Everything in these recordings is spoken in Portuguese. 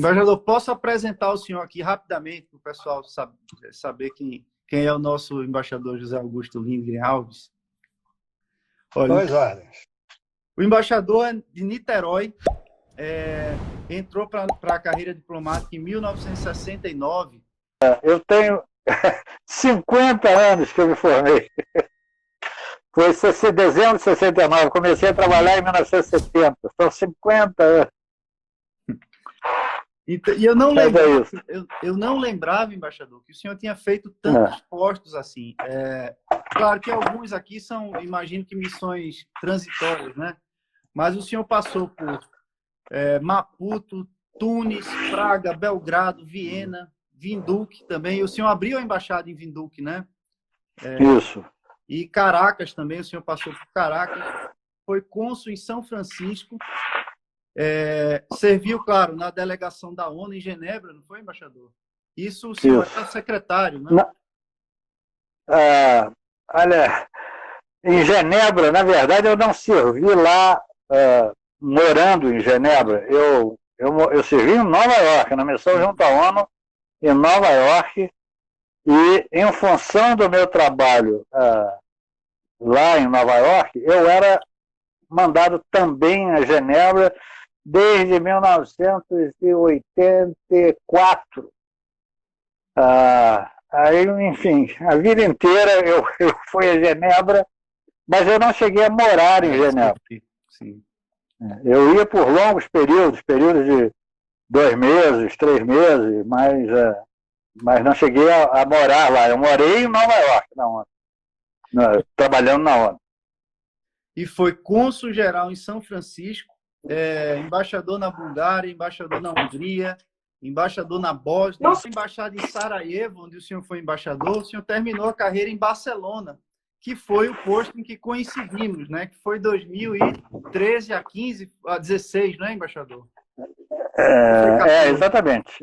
Embaixador, posso apresentar o senhor aqui rapidamente para o pessoal saber quem é o nosso embaixador José Augusto Lindgren Alves? Olha, Dois ordens. o embaixador é de Niterói, entrou para a carreira diplomática em 1969. Eu tenho 50 anos que eu me formei. Foi em dezembro de 69. Comecei a trabalhar em 1970. São 50 anos. E eu não lembrava, embaixador, que o senhor tinha feito tantos postos assim. Claro que alguns aqui são, imagino que missões transitórias, né? Mas o senhor passou por Maputo, Tunis, Praga, Belgrado, Viena, Windhoek também. E o senhor abriu a embaixada em Windhoek, né? Isso. E Caracas também, o senhor passou por Caracas. Foi cônsul em São Francisco. Serviu, claro, na delegação da ONU em Genebra, não foi, embaixador? Isso o senhor era secretário, né? Olha, em Genebra, na verdade, eu não servi lá morando em Genebra. Eu servi em Nova York, na missão junto à ONU, em Nova York, e em função do meu trabalho lá em Nova York, eu era mandado também a Genebra desde 1984. Aí, enfim, a vida inteira eu fui a Genebra, mas eu não cheguei a morar em Genebra. Sim. Eu ia por longos períodos de 2 meses, 3 meses, mas não cheguei a morar lá. Eu morei em Nova York, trabalhando na ONU. E foi cônsul-geral em São Francisco, embaixador na Bulgária, embaixador na Hungria, embaixador na Bósnia, embaixada em Sarajevo, onde o senhor foi embaixador. O senhor terminou a carreira em Barcelona, que foi o posto em que coincidimos, né? Que foi 2013 a 15, a 16, não é, embaixador? Exatamente.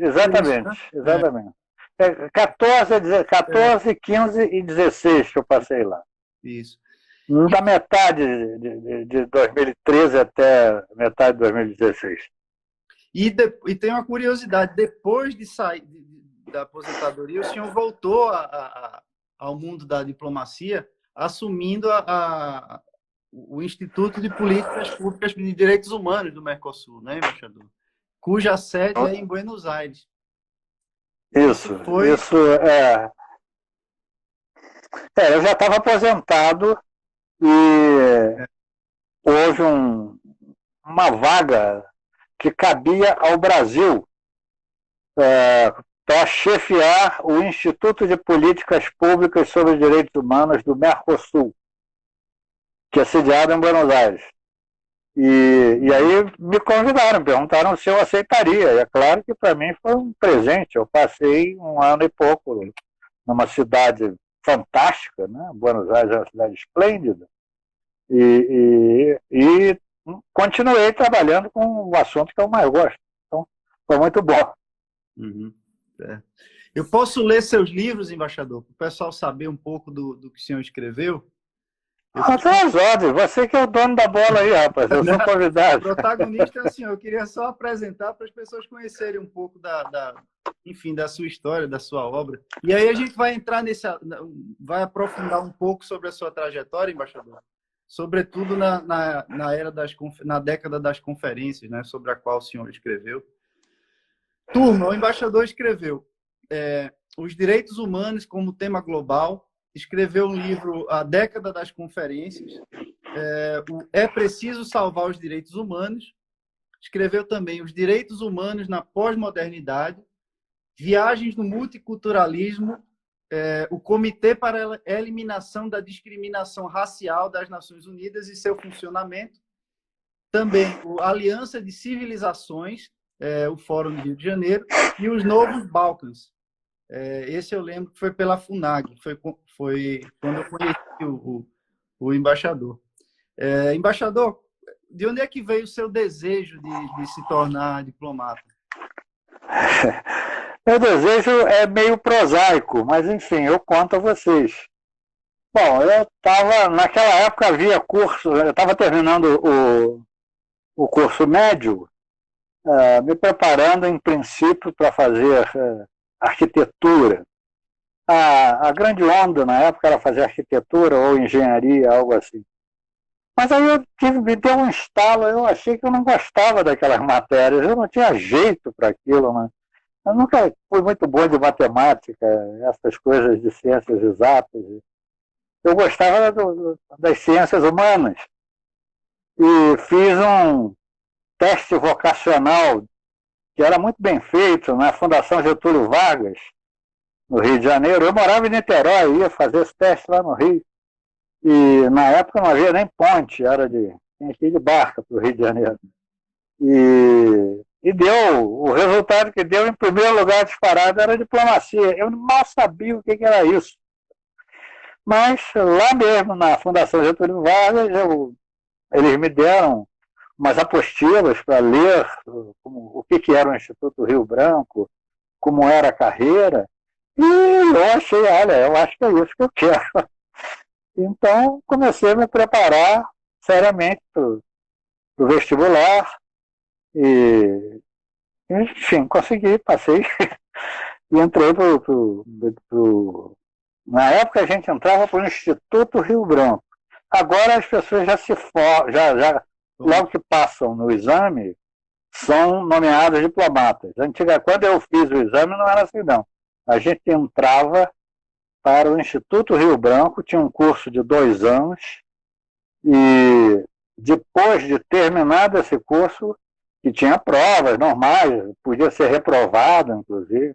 14, 15 e 16 que eu passei lá. Isso. Da metade de 2013 até metade de 2016. E tem uma curiosidade, depois de sair da aposentadoria, o senhor voltou ao mundo da diplomacia, assumindo o Instituto de Políticas Públicas de Direitos Humanos do Mercosul, né, embaixador? Cuja sede é em Buenos Aires. Isso eu já estava aposentado e houve uma vaga que cabia ao Brasil para chefiar o Instituto de Políticas Públicas sobre os Direitos Humanos do Mercosul, que é sediado em Buenos Aires. E aí me convidaram, perguntaram se eu aceitaria. E é claro que para mim foi um presente. Eu passei 1 ano e pouco numa cidade fantástica, né? Buenos Aires é uma cidade esplêndida. E continuei trabalhando com o assunto que eu mais gosto. Então, foi muito bom. Uhum. Eu posso ler seus livros, embaixador, para o pessoal saber um pouco do que o senhor escreveu? São as ordens. Você que é o dono da bola aí, rapaz. Eu sou convidado. O protagonista é o senhor. Eu queria só apresentar para as pessoas conhecerem um pouco enfim, da sua história, da sua obra. E aí a gente vai entrar vai aprofundar um pouco sobre a sua trajetória, embaixador. Sobretudo na década das conferências, né, sobre a qual o senhor escreveu. Turma, o embaixador escreveu Os Direitos Humanos como Tema Global, escreveu um livro A Década das Conferências, É Preciso Salvar os Direitos Humanos, escreveu também Os Direitos Humanos na Pós-Modernidade, Viagens no Multiculturalismo, o Comitê para a Eliminação da Discriminação Racial das Nações Unidas e seu funcionamento, também o Aliança de Civilizações, o Fórum do Rio de Janeiro, e os Novos Balcãs. Esse eu lembro que foi pela FUNAG, foi quando eu conheci o embaixador. Embaixador, de onde é que veio o seu desejo de se tornar diplomata? Meu desejo é meio prosaico, mas enfim, eu conto a vocês. Bom, naquela época havia curso, eu estava terminando o curso médio, me preparando, em princípio, para fazer arquitetura. A grande onda na época era fazer arquitetura ou engenharia, algo assim. Mas aí me deu um estalo, eu achei que eu não gostava daquelas matérias, eu não tinha jeito para aquilo, né? Eu nunca fui muito bom de matemática, essas coisas de ciências exatas. Eu gostava das ciências humanas e fiz um teste vocacional que era muito bem feito na Fundação Getúlio Vargas, no Rio de Janeiro. Eu morava em Niterói, ia fazer esse teste lá no Rio. E na época não havia nem ponte, tinha que ir de barca para o Rio de Janeiro. E deu, o resultado que deu, em primeiro lugar disparado, era diplomacia. Eu mal sabia o que era isso. Mas lá mesmo, na Fundação Getúlio Vargas, eles me deram umas apostilas para ler o que era o Instituto Rio Branco, como era a carreira, e eu achei, olha, eu acho que é isso que eu quero. Então, comecei a me preparar seriamente para o vestibular e, enfim, consegui, passei e entrei na época a gente entrava para o Instituto Rio Branco. Agora as pessoas logo que passam no exame, são nomeadas diplomatas. Quando eu fiz o exame, não era assim, não. A gente entrava para o Instituto Rio Branco, tinha um curso de 2 anos, e depois de terminado esse curso, que tinha provas normais, podia ser reprovado, inclusive.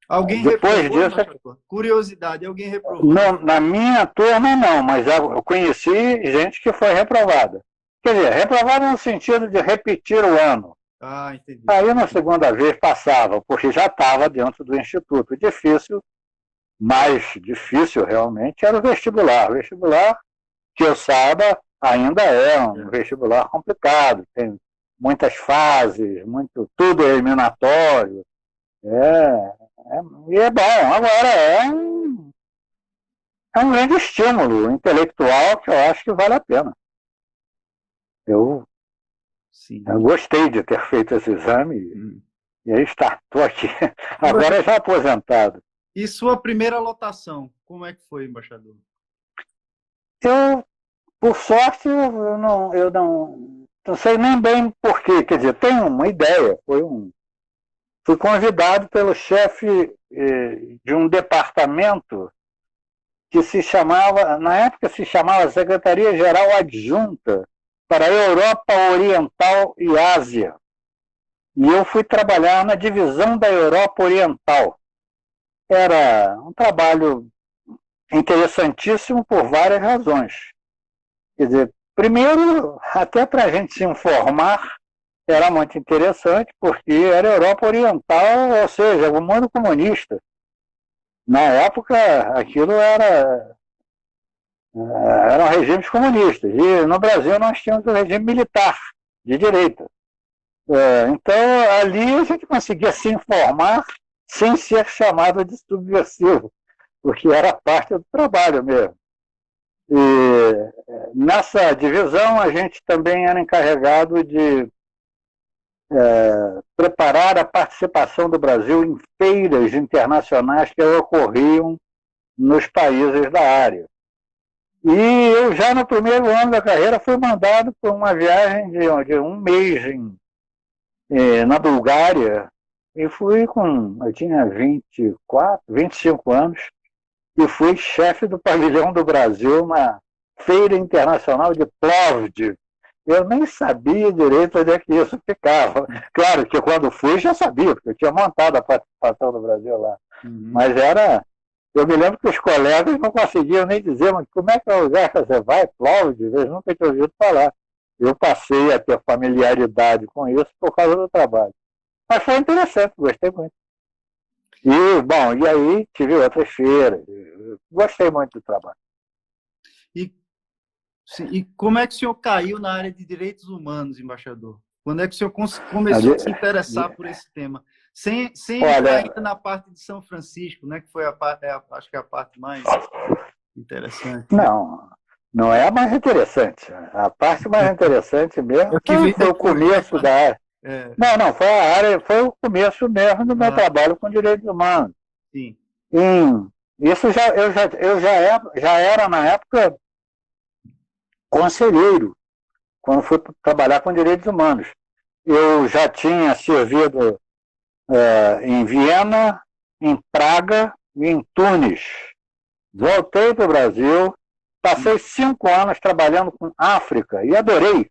Alguém depois reprovou, disso, curiosidade, alguém reprovou? Não, na minha turma, não, mas eu conheci gente que foi reprovada. Quer dizer, reprovada no sentido de repetir o ano. Ah, entendi. Aí, na segunda vez, passava, porque já estava dentro do instituto. Mais difícil realmente era o vestibular. O vestibular, que eu saiba, ainda é um vestibular complicado. Tem muitas fases, tudo é eliminatório. E é bom. Agora é um grande estímulo intelectual que eu acho que vale a pena. Eu gostei de ter feito esse exame e aí estou aqui. Agora já aposentado. E sua primeira lotação, como é que foi, embaixador? Por sorte, eu não sei nem bem porquê. Quer dizer, tenho uma ideia. Fui convidado pelo chefe de um departamento que na época se chamava Secretaria-Geral Adjunta para a Europa Oriental e Ásia. E eu fui trabalhar na divisão da Europa Oriental. Era um trabalho interessantíssimo por várias razões. Quer dizer, primeiro, até para a gente se informar, era muito interessante, porque era a Europa Oriental, ou seja, o mundo comunista. Na época, aquilo eram regimes comunistas. E no Brasil nós tínhamos o regime militar, de direita. Então, ali a gente conseguia se informar sem ser chamado de subversivo, porque era parte do trabalho mesmo. E nessa divisão, a gente também era encarregado de preparar a participação do Brasil em feiras internacionais que ocorriam nos países da área. E eu já no primeiro ano da carreira fui mandado por uma viagem de um mês na Bulgária, e eu tinha 24, 25 anos, e fui chefe do pavilhão do Brasil na Feira Internacional de Plovdiv. Eu nem sabia direito onde é que isso ficava. Claro que quando fui já sabia, porque eu tinha montado a participação do Brasil lá. Mas eu me lembro que os colegas não conseguiam nem dizer, mas como é que é o lugar que você vai, Plovdiv? Eles nunca tinham ouvido falar. Eu passei a ter familiaridade com isso por causa do trabalho. Mas foi interessante, gostei muito. E aí tive outras feiras. Gostei muito do trabalho. E como é que o senhor caiu na área de direitos humanos, embaixador? Quando é que o senhor começou a se interessar por esse tema? Sem entrar ainda na parte de São Francisco, né, que foi acho que a parte mais interessante. Não, Não é a mais interessante. A parte mais interessante mesmo foi o começo da área. Não, foi a área, foi o começo mesmo do meu trabalho com direitos humanos. Sim. Isso já era, na época, conselheiro, quando fui trabalhar com direitos humanos. Eu já tinha servido em Viena, em Praga e em Tunis. Voltei para o Brasil, passei 5 anos trabalhando com África e adorei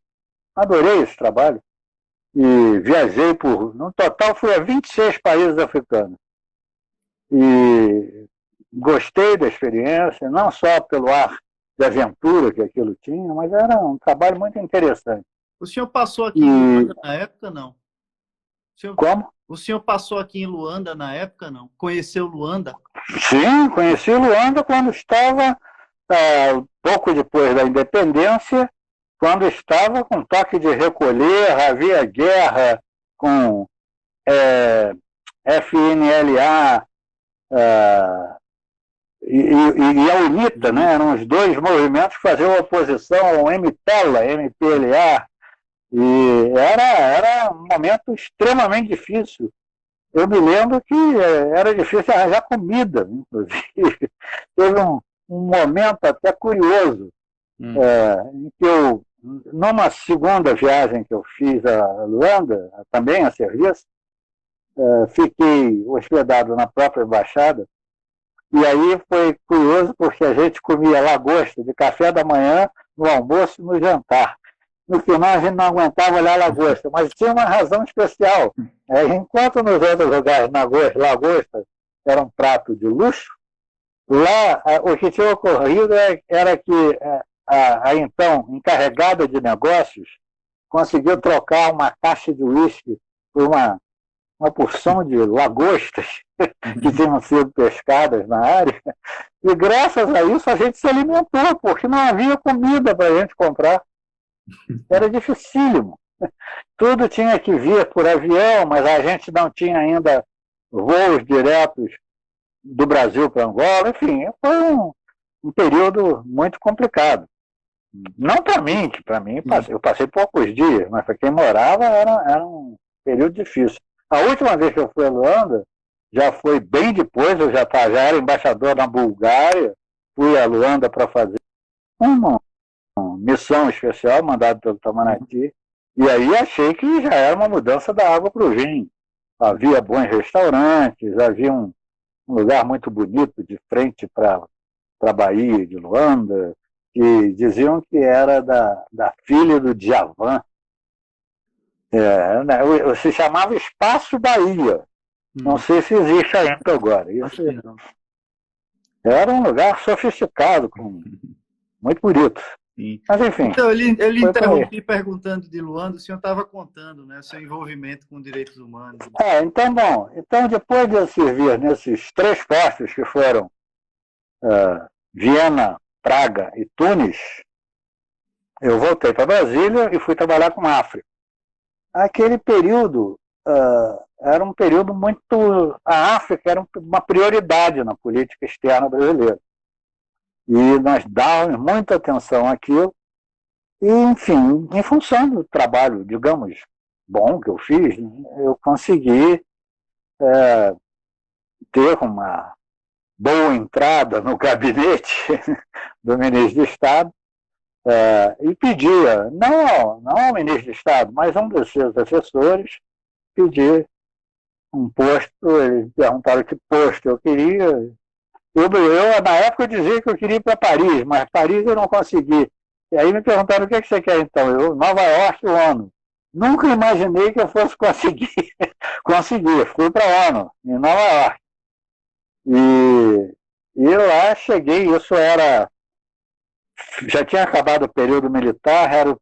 esse trabalho. E viajei no total fui a 26 países africanos. E gostei da experiência, não só pelo ar de aventura que aquilo tinha, mas era um trabalho muito interessante. O senhor passou aqui em Luanda na época, não? Como? O senhor passou aqui em Luanda na época, não? Conheceu Luanda? Sim, conheci Luanda quando estava, pouco depois da independência, quando estava com toque de recolher, havia guerra com FNLA e a UNITA, né? Eram os dois movimentos que faziam oposição ao MPLA, e era um momento extremamente difícil. Eu me lembro que era difícil arranjar comida, inclusive. Teve um momento até curioso, em que eu, numa segunda viagem que eu fiz a Luanda, também a serviço, fiquei hospedado na própria embaixada, e aí foi curioso porque a gente comia lagosta de café da manhã, no almoço e no jantar. No final a gente não aguentava olhar lagosta, mas tinha uma razão especial. Enquanto nos outros lugares lagosta era um prato de luxo, lá o que tinha ocorrido era que a então encarregada de negócios conseguiu trocar uma caixa de uísque por uma porção de lagostas que tinham sido pescadas na área, e graças a isso a gente se alimentou, porque não havia comida para a gente comprar. Era dificílimo. Tudo tinha que vir por avião, mas a gente não tinha ainda voos diretos do Brasil para Angola. Enfim, foi um período muito complicado. Não para mim, que para mim eu passei poucos dias, mas para quem morava era um período difícil. A última vez que eu fui a Luanda, já foi bem depois, eu já era embaixador na Bulgária, fui a Luanda para fazer uma missão especial mandada pelo Itamaraty, e aí achei que já era uma mudança da água para o vinho. Havia bons restaurantes, havia um lugar muito bonito de frente para a Baía de Luanda, que diziam que era da filha do Djavan. Se chamava Espaço Bahia. Não sei se existe ainda agora. Isso era um lugar sofisticado, muito bonito. Sim. Mas enfim. Então, eu lhe interrompi perguntando de Luanda, o senhor estava contando, né, o seu envolvimento com direitos humanos. Então, depois de eu servir nesses 3 postos que foram Viena, Praga e Tunis, eu voltei para Brasília e fui trabalhar com a África. Aquele período era um período muito... A África era uma prioridade na política externa brasileira. E nós dávamos muita atenção àquilo. E, enfim, em função do trabalho, digamos, bom que eu fiz, eu consegui ter uma boa entrada no gabinete do ministro de Estado, e pedia, não ao ministro de Estado, mas a um dos seus assessores, pedir um posto. Eles perguntaram que posto eu queria. Eu, na época, eu dizia que eu queria ir para Paris, mas Paris eu não consegui. E aí me perguntaram o que você quer então? Eu, Nova York, ONU. Nunca imaginei que eu fosse conseguir. Consegui, fui para a ONU, em Nova York. E lá cheguei, já tinha acabado o período militar, era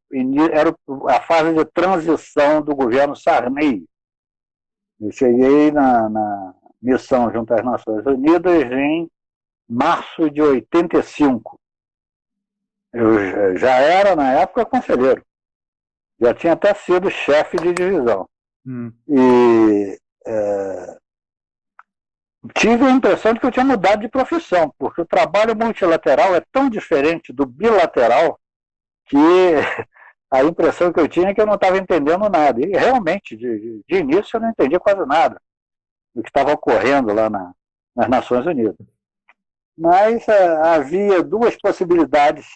a fase de transição do governo Sarney. Eu cheguei na missão junto às Nações Unidas em março de 85. Eu já era, na época, conselheiro. Já tinha até sido chefe de divisão. E tive a impressão de que eu tinha mudado de profissão, porque o trabalho multilateral é tão diferente do bilateral que a impressão que eu tinha é que eu não estava entendendo nada. E realmente, de início, eu não entendia quase nada do que estava ocorrendo lá nas Nações Unidas. Mas havia duas possibilidades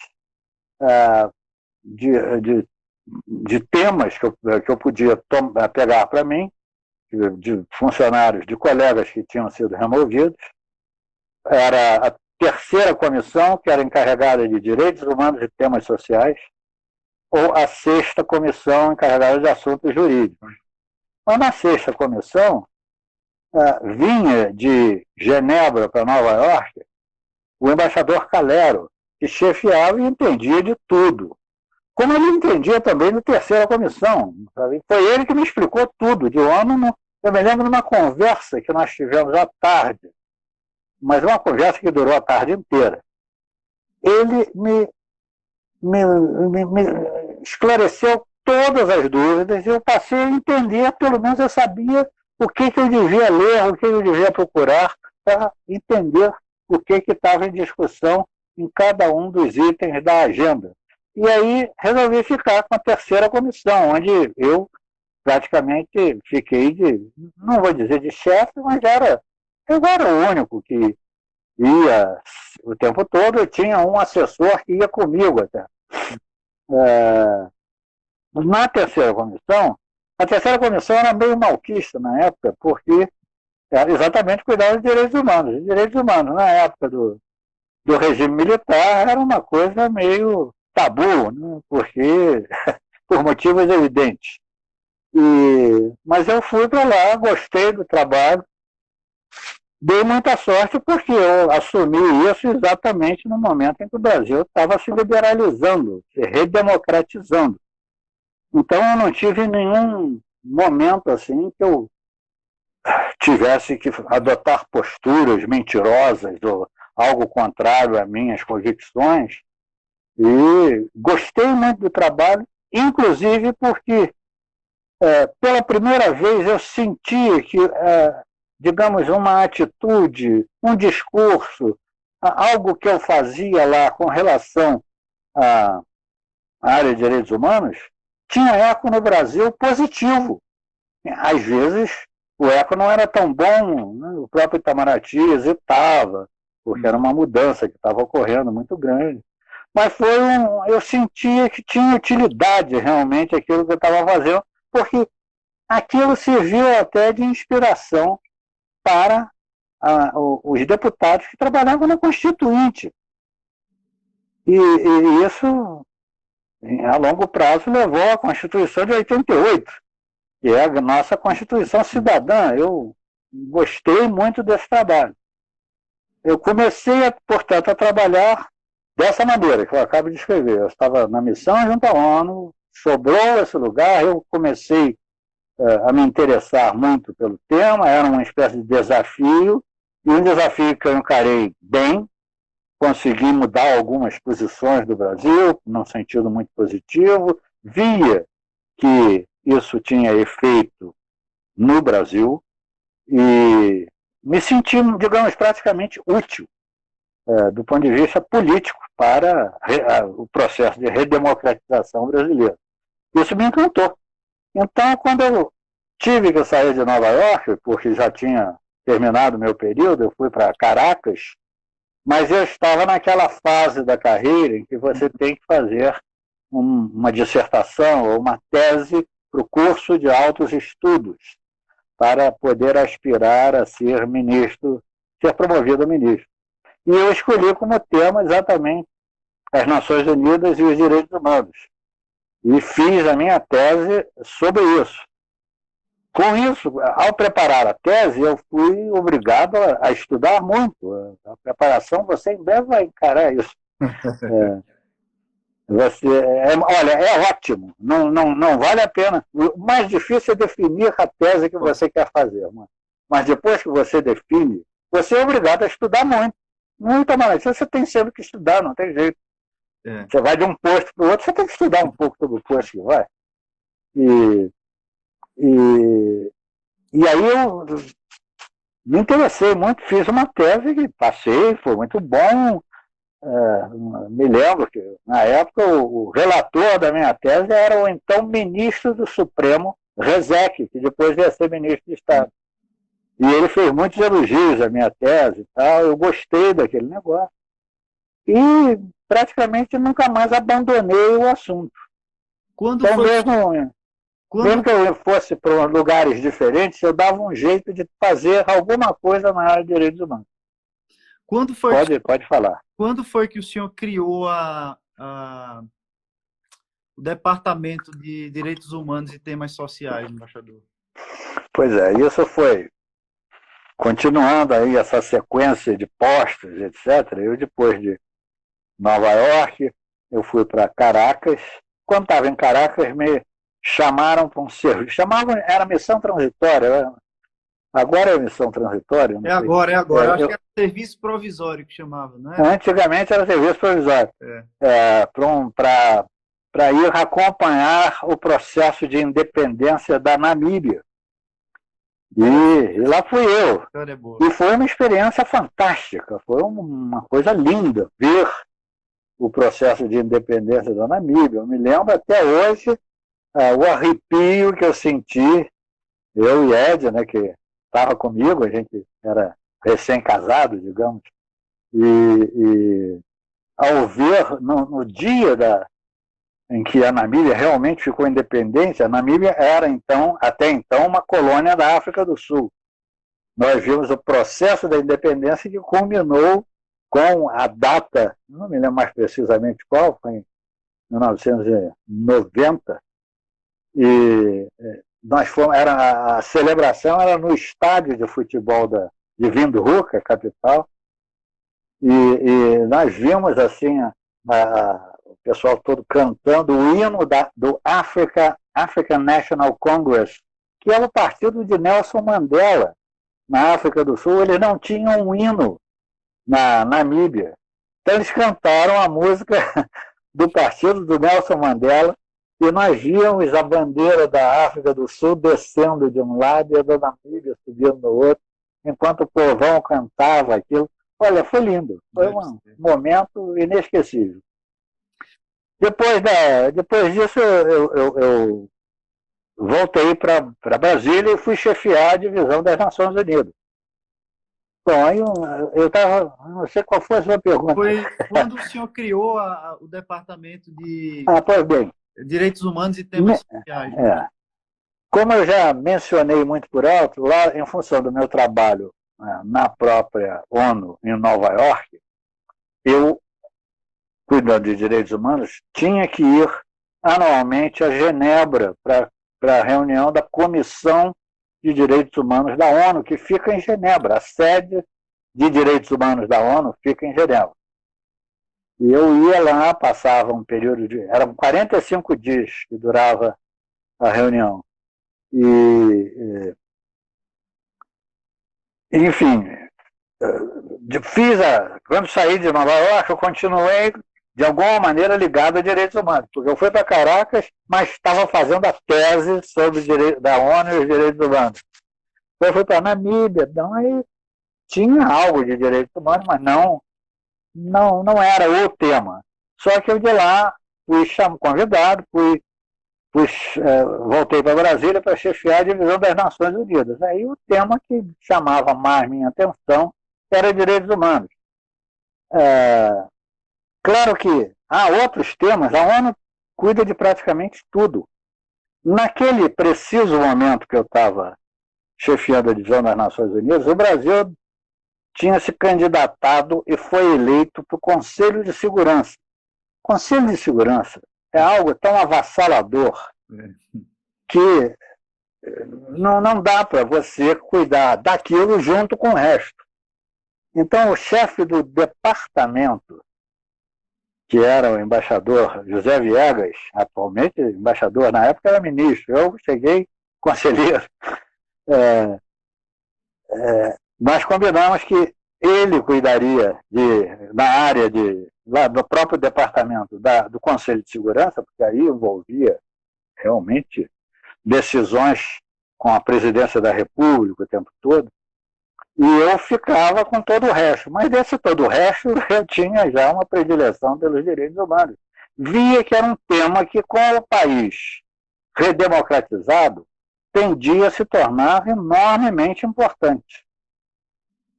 de temas que eu podia pegar para mim, de funcionários, de colegas que tinham sido removidos. Era a terceira comissão, que era encarregada de direitos humanos e temas sociais, ou a sexta comissão, encarregada de assuntos jurídicos. Mas na sexta comissão, vinha de Genebra para Nova York o embaixador Calero, que chefiava e entendia de tudo. Como ele entendia também da terceira comissão. Foi ele que me explicou tudo de ONU. Eu me lembro de uma conversa que nós tivemos à tarde, mas uma conversa que durou a tarde inteira. Ele me esclareceu todas as dúvidas e eu passei a entender, pelo menos eu sabia o que eu devia ler, o que eu devia procurar para entender o que estava em discussão em cada um dos itens da agenda. E aí resolvi ficar com a terceira comissão, onde eu praticamente fiquei não vou dizer de chefe, mas eu era o único que ia o tempo todo, eu tinha um assessor que ia comigo até. Na terceira comissão, a terceira comissão era meio malquista na época, porque era exatamente cuidar dos direitos humanos. Os direitos humanos, na época do regime militar, era uma coisa meio tabu, né? Porque, por motivos evidentes. Mas eu fui para lá, gostei do trabalho, dei muita sorte porque eu assumi isso exatamente no momento em que o Brasil estava se liberalizando, se redemocratizando. Então eu não tive nenhum momento assim que eu tivesse que adotar posturas mentirosas ou algo contrário às minhas convicções. E gostei muito do trabalho, inclusive porque pela primeira vez eu senti que, digamos, uma atitude, um discurso, algo que eu fazia lá com relação à área de direitos humanos, tinha eco no Brasil positivo. Às vezes o eco não era tão bom, né? O próprio Itamaraty hesitava, porque era uma mudança que estava ocorrendo muito grande. Mas eu sentia que tinha utilidade realmente aquilo que eu estava fazendo, porque aquilo serviu até de inspiração para os deputados que trabalhavam na Constituinte. E isso, a longo prazo, levou à Constituição de 88, que é a nossa Constituição cidadã. Eu gostei muito desse trabalho. Eu comecei, portanto, a trabalhar dessa maneira, que eu acabo de escrever. Eu estava na missão junto à ONU, sobrou esse lugar, eu comecei a me interessar muito pelo tema, era uma espécie de desafio, e um desafio que eu encarei bem, consegui mudar algumas posições do Brasil, num sentido muito positivo, via que isso tinha efeito no Brasil, e me senti, digamos, praticamente útil do ponto de vista político para o processo de redemocratização brasileira. Isso me encantou. Então, quando eu tive que sair de Nova York, porque já tinha terminado o meu período, eu fui para Caracas, mas eu estava naquela fase da carreira em que você tem que fazer uma dissertação ou uma tese para o curso de altos estudos, para poder aspirar a ser ministro, ser promovido a ministro. E eu escolhi como tema exatamente as Nações Unidas e os direitos humanos. E fiz a minha tese sobre isso. Com isso, ao preparar a tese, eu fui obrigado a estudar muito. A preparação, você em breve vai encarar isso. Olha, é ótimo, não vale a pena. O mais difícil é definir a tese que você quer fazer. Mas depois que você define, você é obrigado a estudar muito. Muita mais. Você tem sempre que estudar, não tem jeito. Você vai de um posto para o outro, você tem que estudar um pouco sobre o posto que vai. E aí me interessei muito, fiz uma tese que passei, foi muito bom. Me lembro que, na época, o relator da minha tese era o então ministro do Supremo, Rezec, que depois ia ser ministro de Estado. E ele fez muitos elogios à minha tese e tal, eu gostei daquele negócio. E praticamente nunca mais abandonei o assunto. Quando Então, foi, mesmo que eu fosse para lugares diferentes, eu dava um jeito de fazer alguma coisa na área de direitos humanos. quando foi, Pode falar. quando foi que o senhor criou o Departamento de Direitos Humanos e Temas Sociais, embaixador? Pois é, isso foi continuando aí essa sequência de postos, etc. Eu, depois de Nova York, eu fui para Caracas. Quando estava em Caracas, me chamaram para um serviço. Era missão transitória. Agora é missão transitória? É agora. Eu acho que era serviço provisório que chamava, não é? Antigamente era serviço provisório. Para ir acompanhar o processo de independência da Namíbia. E lá fui eu. E foi uma experiência fantástica. Foi uma coisa linda ver o processo de independência da Namíbia. Eu me lembro até hoje o arrepio que eu senti, eu e Ed, né, que estava comigo, a gente era recém-casado, digamos, e ao ver no dia em que a Namíbia realmente ficou independente, a Namíbia era até então uma colônia da África do Sul. Nós vimos o processo da independência que culminou com a data, não me lembro mais precisamente qual, foi em 1990, e a celebração era no estádio de futebol de Windhoek, a capital, e nós vimos assim o pessoal todo cantando o hino do African National Congress, que era o partido de Nelson Mandela na África do Sul. Eles não tinham um hino na Namíbia. Então eles cantaram a música do partido do Nelson Mandela, e nós víamos a bandeira da África do Sul descendo de um lado e a da Namíbia subindo no outro, enquanto o povão cantava aquilo. Olha, foi lindo. Foi um momento inesquecível. Depois disso, eu voltei para Brasília e fui chefiar a divisão das Nações Unidas. Bom, aí eu estava... Não sei qual foi a sua pergunta. Foi quando o senhor criou o Departamento de pois bem, Direitos Humanos e Temas Sociais. Como eu já mencionei muito por alto, lá, em função do meu trabalho na própria ONU, em Nova York, eu, cuidando de direitos humanos, tinha que ir anualmente a Genebra para a reunião da Comissão de Direitos Humanos da ONU, que fica em Genebra. A sede de Direitos Humanos da ONU fica em Genebra. E eu ia lá, passava um período eram 45 dias que durava a reunião. Enfim, quando saí de Nova York, eu continuei, de alguma maneira, ligado a direitos humanos, porque eu fui para Caracas, mas estava fazendo a tese sobre da ONU e os direitos humanos. Eu fui para a Namíbia, então aí tinha algo de direitos humanos, mas não era o tema. Só que eu de lá fui convidado, voltei para Brasília para chefiar a divisão das Nações Unidas. Aí o tema que chamava mais minha atenção era direitos humanos. Claro que há outros temas, a ONU cuida de praticamente tudo. Naquele preciso momento que eu estava chefiando a divisão das Nações Unidas, o Brasil tinha se candidatado e foi eleito para o Conselho de Segurança. Conselho de Segurança é algo tão avassalador que não dá para você cuidar daquilo junto com o resto. Então, o chefe do departamento, que era o embaixador José Viegas, atualmente embaixador, na época era ministro, eu cheguei conselheiro, nós combinamos que ele cuidaria na área lá do próprio departamento do Conselho de Segurança, porque aí envolvia realmente decisões com a presidência da República o tempo todo, E eu ficava com todo o resto. Mas desse todo o resto, eu tinha já uma predileção pelos direitos humanos. Via que era um tema que, com o país redemocratizado, tendia a se tornar enormemente importante.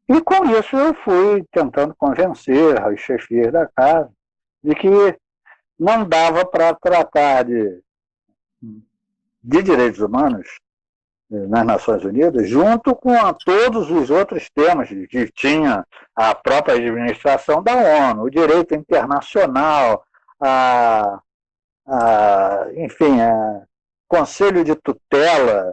E com isso eu fui tentando convencer as chefias da casa de que não dava para tratar de direitos humanos nas Nações Unidas, junto com todos os outros temas que tinha a própria administração da ONU, o direito internacional, enfim, conselho de tutela,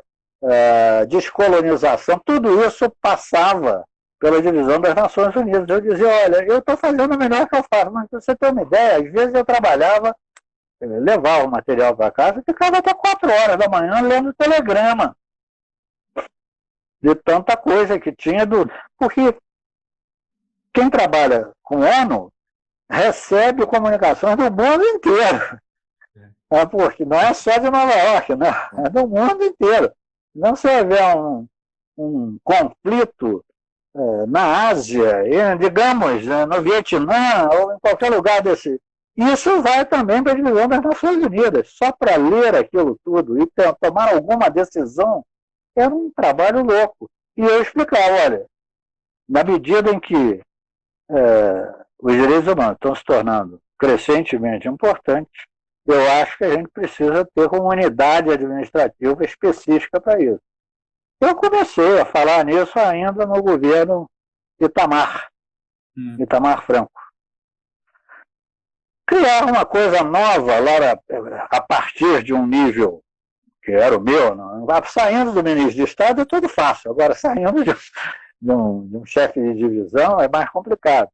descolonização, tudo isso passava pela divisão das Nações Unidas. Eu dizia, olha, eu estou fazendo o melhor que eu faço, mas pra você ter uma ideia, às vezes eu trabalhava, levava o material para casa e ficava até 4 horas da manhã lendo telegrama, de tanta coisa que tinha, porque quem trabalha com ONU recebe comunicações do mundo inteiro. Porque não é só de Nova York, não, é do mundo inteiro. Não se houver um conflito na Ásia, digamos, no Vietnã, ou em qualquer lugar desse. Isso vai também para a divisão das Nações Unidas. Só para ler aquilo tudo e tomar alguma decisão era um trabalho louco. E eu explicava, olha, na medida em que os direitos humanos estão se tornando crescentemente importantes, eu acho que a gente precisa ter uma unidade administrativa específica para isso. Eu comecei a falar nisso ainda no governo Itamar Franco. Criar uma coisa nova lá a partir de um nível que era o meu, saindo do ministro de Estado é tudo fácil, agora saindo de um chefe de divisão é mais complicado.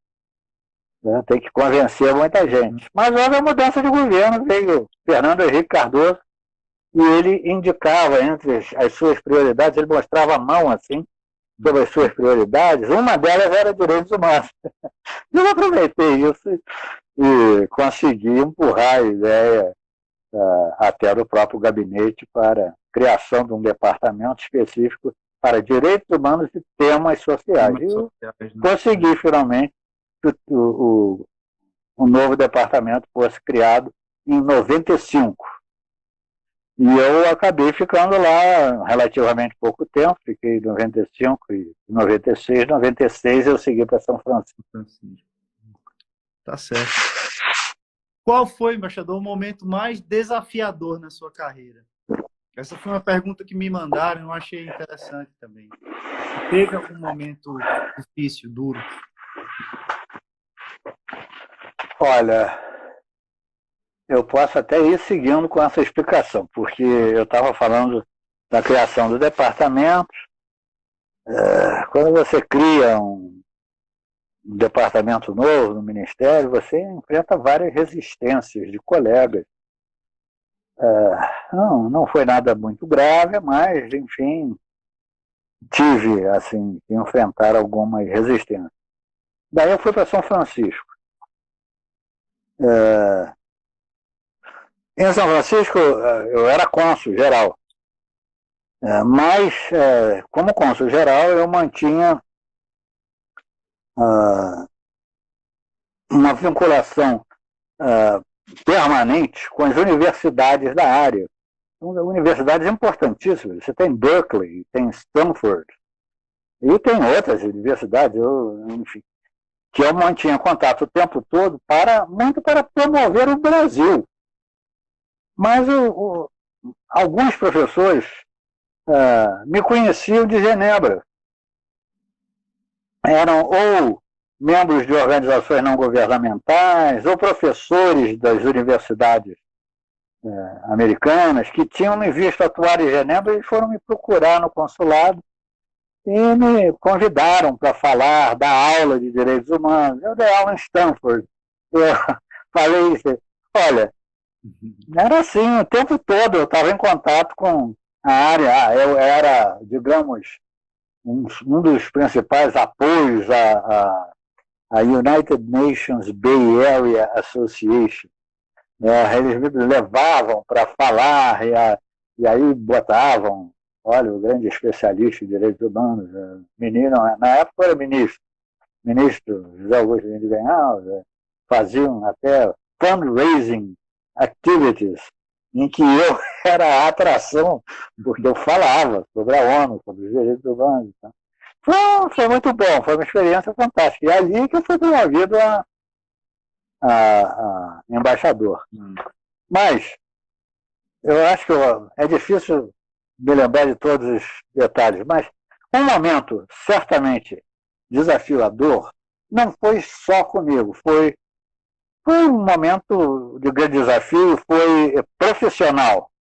Tem que convencer muita gente. Mas houve a mudança de governo, veio Fernando Henrique Cardoso, e ele indicava entre as suas prioridades, ele mostrava a mão assim, sobre as suas prioridades, uma delas era direitos humanos. Eu aproveitei isso e consegui empurrar a ideia até do próprio gabinete para a criação de um departamento específico para direitos humanos e temas sociais. E consegui finalmente que o novo departamento fosse criado em 95. E eu acabei ficando lá relativamente pouco tempo, fiquei em 95 e 96, 96 eu segui para São Francisco. Tá certo. Qual foi, embaixador, o momento mais desafiador na sua carreira? Essa foi uma pergunta que me mandaram e eu achei interessante também. Teve algum momento difícil, duro? Olha, eu posso até ir seguindo com essa explicação, porque eu estava falando da criação do departamento. Quando você cria um departamento novo no Ministério, você enfrenta várias resistências de colegas. Não foi nada muito grave, mas, enfim, tive assim, que enfrentar algumas resistências. Daí eu fui para São Francisco. Em São Francisco, eu era cônsul geral. Mas, como cônsul geral, eu mantinha uma vinculação permanente com as universidades da área. Então, universidades importantíssimas. Você tem Berkeley, tem Stanford, e tem outras universidades, enfim, que eu mantinha contato o tempo todo muito para promover o Brasil. Mas alguns professores me conheciam de Genebra. Eram ou membros de organizações não governamentais, ou professores das universidades americanas, que tinham me visto atuar em Genebra e foram me procurar no consulado e me convidaram para falar da aula de direitos humanos. Eu dei aula em Stanford. Eu falei isso. Olha, era assim, o tempo todo eu estava em contato com a área. Eu era, digamos, um dos principais apoios à United Nations Bay Area Association. Eles me levavam para falar e aí botavam olha, o grande especialista em direitos humanos, menino, na época era ministro José Augusto de Benhal, faziam até fundraising activities, em que eu era a atração, porque eu falava sobre a ONU, sobre os direitos humanos. Tá? Foi muito bom, foi uma experiência fantástica. E ali que eu fui promovido a embaixador. Mas eu acho que é difícil me lembrar de todos os detalhes, mas um momento certamente desafiador não foi só comigo, foi um momento de grande desafio, foi profissional.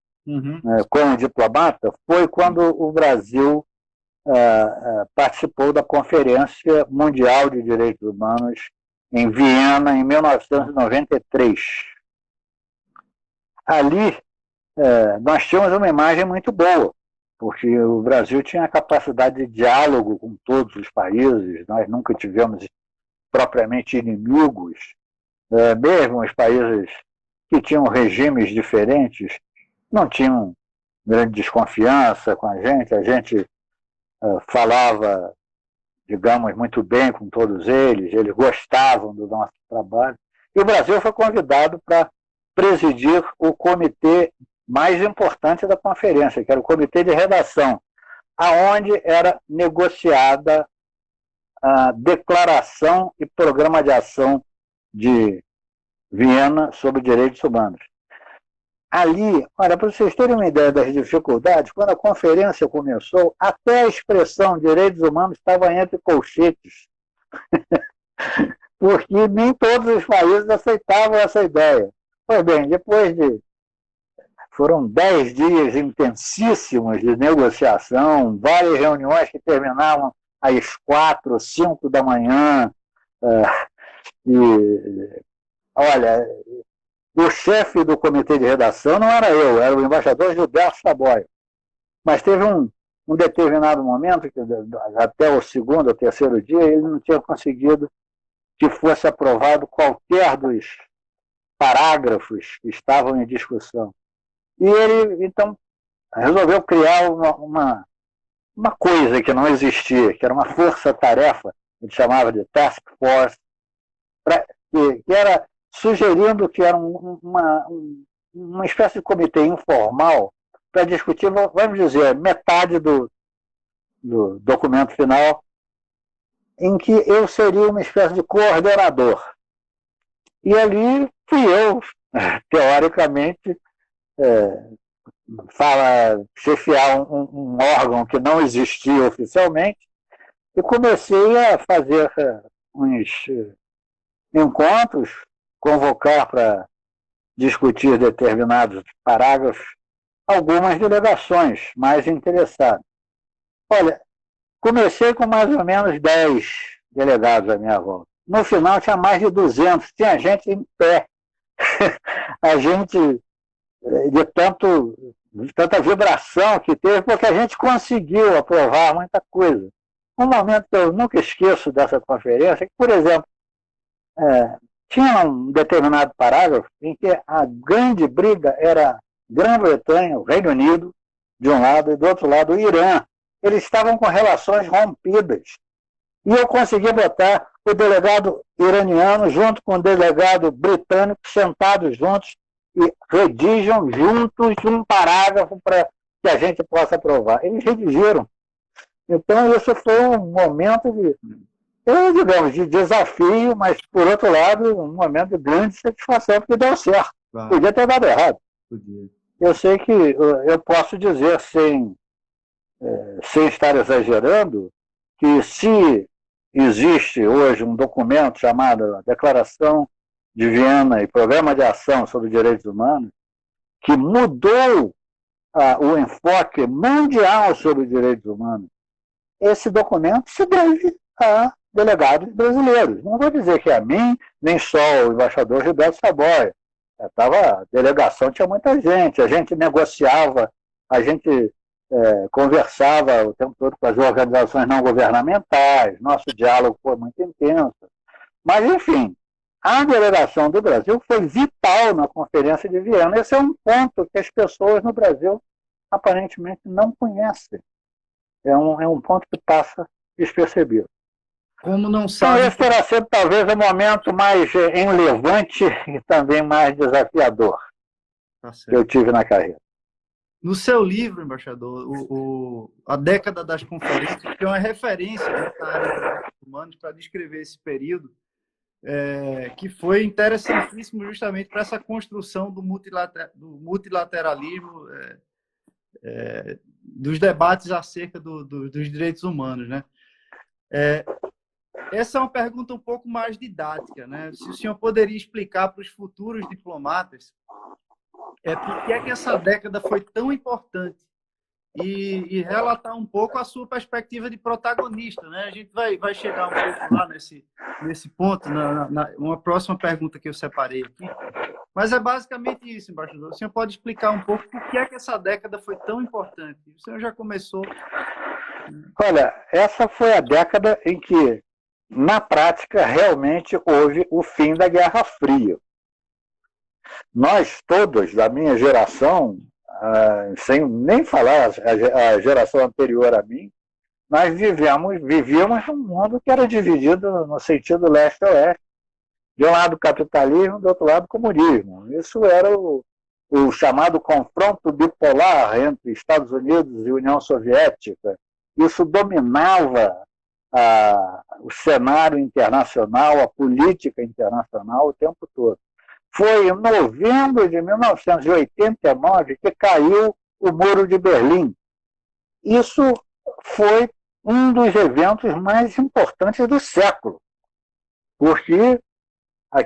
Como diplomata, foi quando o Brasil participou da Conferência Mundial de Direitos Humanos em Viena, em 1993. Ali, nós tínhamos uma imagem muito boa, porque o Brasil tinha a capacidade de diálogo com todos os países, nós nunca tivemos propriamente inimigos, mesmo os países que tinham regimes diferentes não tinham grande desconfiança com a gente falava, digamos, muito bem com todos eles gostavam do nosso trabalho, e o Brasil foi convidado para presidir o comitê mais importante da conferência, que era o comitê de redação, aonde era negociada a declaração e programa de ação de Viena sobre direitos humanos. Ali, olha, para vocês terem uma ideia das dificuldades, quando a conferência começou, até a expressão direitos humanos estava entre colchetes, porque nem todos os países aceitavam essa ideia. Pois bem, foram 10 dias intensíssimos de negociação, várias reuniões que terminavam às 4, 5 da manhã, e, olha, o chefe do comitê de redação não era eu, era o embaixador Gilberto Saboia. Mas teve um determinado momento, que até o segundo ou terceiro dia, ele não tinha conseguido que fosse aprovado qualquer dos parágrafos que estavam em discussão. E ele, então, resolveu criar uma coisa que não existia, que era uma força-tarefa, ele chamava de Task Force, que era sugerindo que era uma espécie de comitê informal para discutir, vamos dizer, metade do documento final, em que eu seria uma espécie de coordenador. E ali fui eu, teoricamente, chefiar um órgão que não existia oficialmente, e comecei a fazer uns encontros, convocar para discutir determinados parágrafos algumas delegações mais interessadas. Olha, comecei com mais ou menos 10 delegados à minha volta. No final tinha mais de 200, tinha gente em pé. A gente, de tanta vibração que teve, porque a gente conseguiu aprovar muita coisa. Um momento que eu nunca esqueço dessa conferência, que, por exemplo, tinha um determinado parágrafo em que a grande briga era Grã-Bretanha, o Reino Unido, de um lado, e do outro lado o Irã. Eles estavam com relações rompidas. E eu consegui botar o delegado iraniano junto com o delegado britânico sentados juntos e redigam juntos um parágrafo para que a gente possa aprovar. Eles redigiram. Então, isso foi um momento digamos, de desafio, mas, por outro lado, um momento de grande satisfação, porque deu certo. Claro. Podia ter dado errado. Podia. Eu sei que eu posso dizer, sem estar exagerando, que se existe hoje um documento chamado Declaração de Viena e Programa de Ação sobre Direitos Humanos, que mudou o enfoque mundial sobre direitos humanos, esse documento se deve a delegados brasileiros. Não vou dizer que é a mim, nem só o embaixador Gilberto Saboia. A delegação tinha muita gente, a gente negociava, a gente conversava o tempo todo com as organizações não governamentais, nosso diálogo foi muito intenso. Mas, enfim, a delegação do Brasil foi vital na Conferência de Viena. Esse é um ponto que as pessoas no Brasil aparentemente não conhecem. É um ponto que passa despercebido. Como não Então, sabe. esse terá sido talvez o momento mais enlevante e também mais desafiador Tá que eu certo. tive na carreira. No seu livro, embaixador, A Década das Conferências, que é uma referência nessa área de direitos humanos para descrever esse período, que foi interessantíssimo justamente para essa construção do multilateralismo, dos debates acerca dos direitos humanos, né? Essa é uma pergunta um pouco mais didática, né? Se o senhor poderia explicar para os futuros diplomatas por que é que essa década foi tão importante e relatar um pouco a sua perspectiva de protagonista, né? A gente vai chegar um pouco lá nesse ponto, uma próxima pergunta que eu separei aqui. Mas é basicamente isso, embaixador. O senhor pode explicar um pouco por que é que essa década foi tão importante? O senhor já começou. Olha, essa foi a década em que, na prática, realmente houve o fim da Guerra Fria. Nós todos, da minha geração, sem nem falar a geração anterior a mim, nós vivíamos num mundo que era dividido no sentido leste-oeste. De um lado capitalismo, do outro lado comunismo. Isso era o chamado confronto bipolar entre Estados Unidos e União Soviética. Isso dominava o cenário internacional, a política internacional o tempo todo. Foi em novembro de 1989 que caiu o Muro de Berlim. Isso foi um dos eventos mais importantes do século, porque a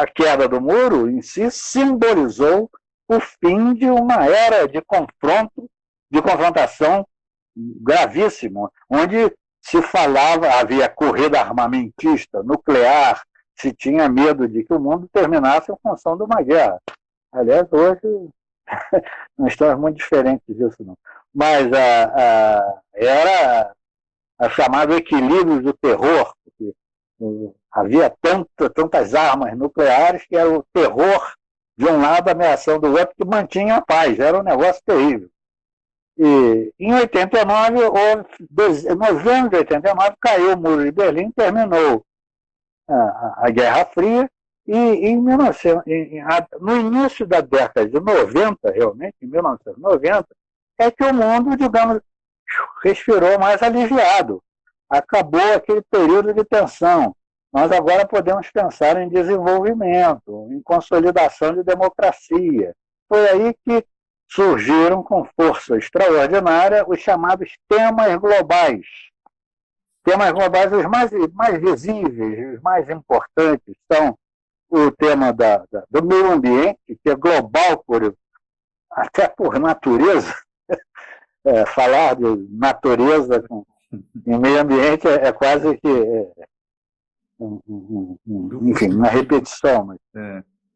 queda do muro em si simbolizou o fim de uma era de confrontação gravíssima, onde se falava, havia corrida armamentista, nuclear, se tinha medo de que o mundo terminasse em função de uma guerra. Aliás, hoje não estamos muito diferentes disso, não. Mas era a chamado equilíbrio do terror, porque havia tantas armas nucleares que era o terror de um lado ameaçando o outro que mantinha a paz. Era um negócio terrível. E em 89, em novembro de 89, caiu o Muro de Berlim, terminou a Guerra Fria, e no início da década de 90, realmente, em 1990, é que o mundo, digamos, respirou mais aliviado. Acabou aquele período de tensão. Nós agora podemos pensar em desenvolvimento, em consolidação de democracia. Foi aí que surgiram com força extraordinária os chamados temas globais. Temas globais, os mais visíveis, os mais importantes, são o tema do meio ambiente, que é global até por natureza. Falar de natureza em meio ambiente é quase que enfim, uma repetição.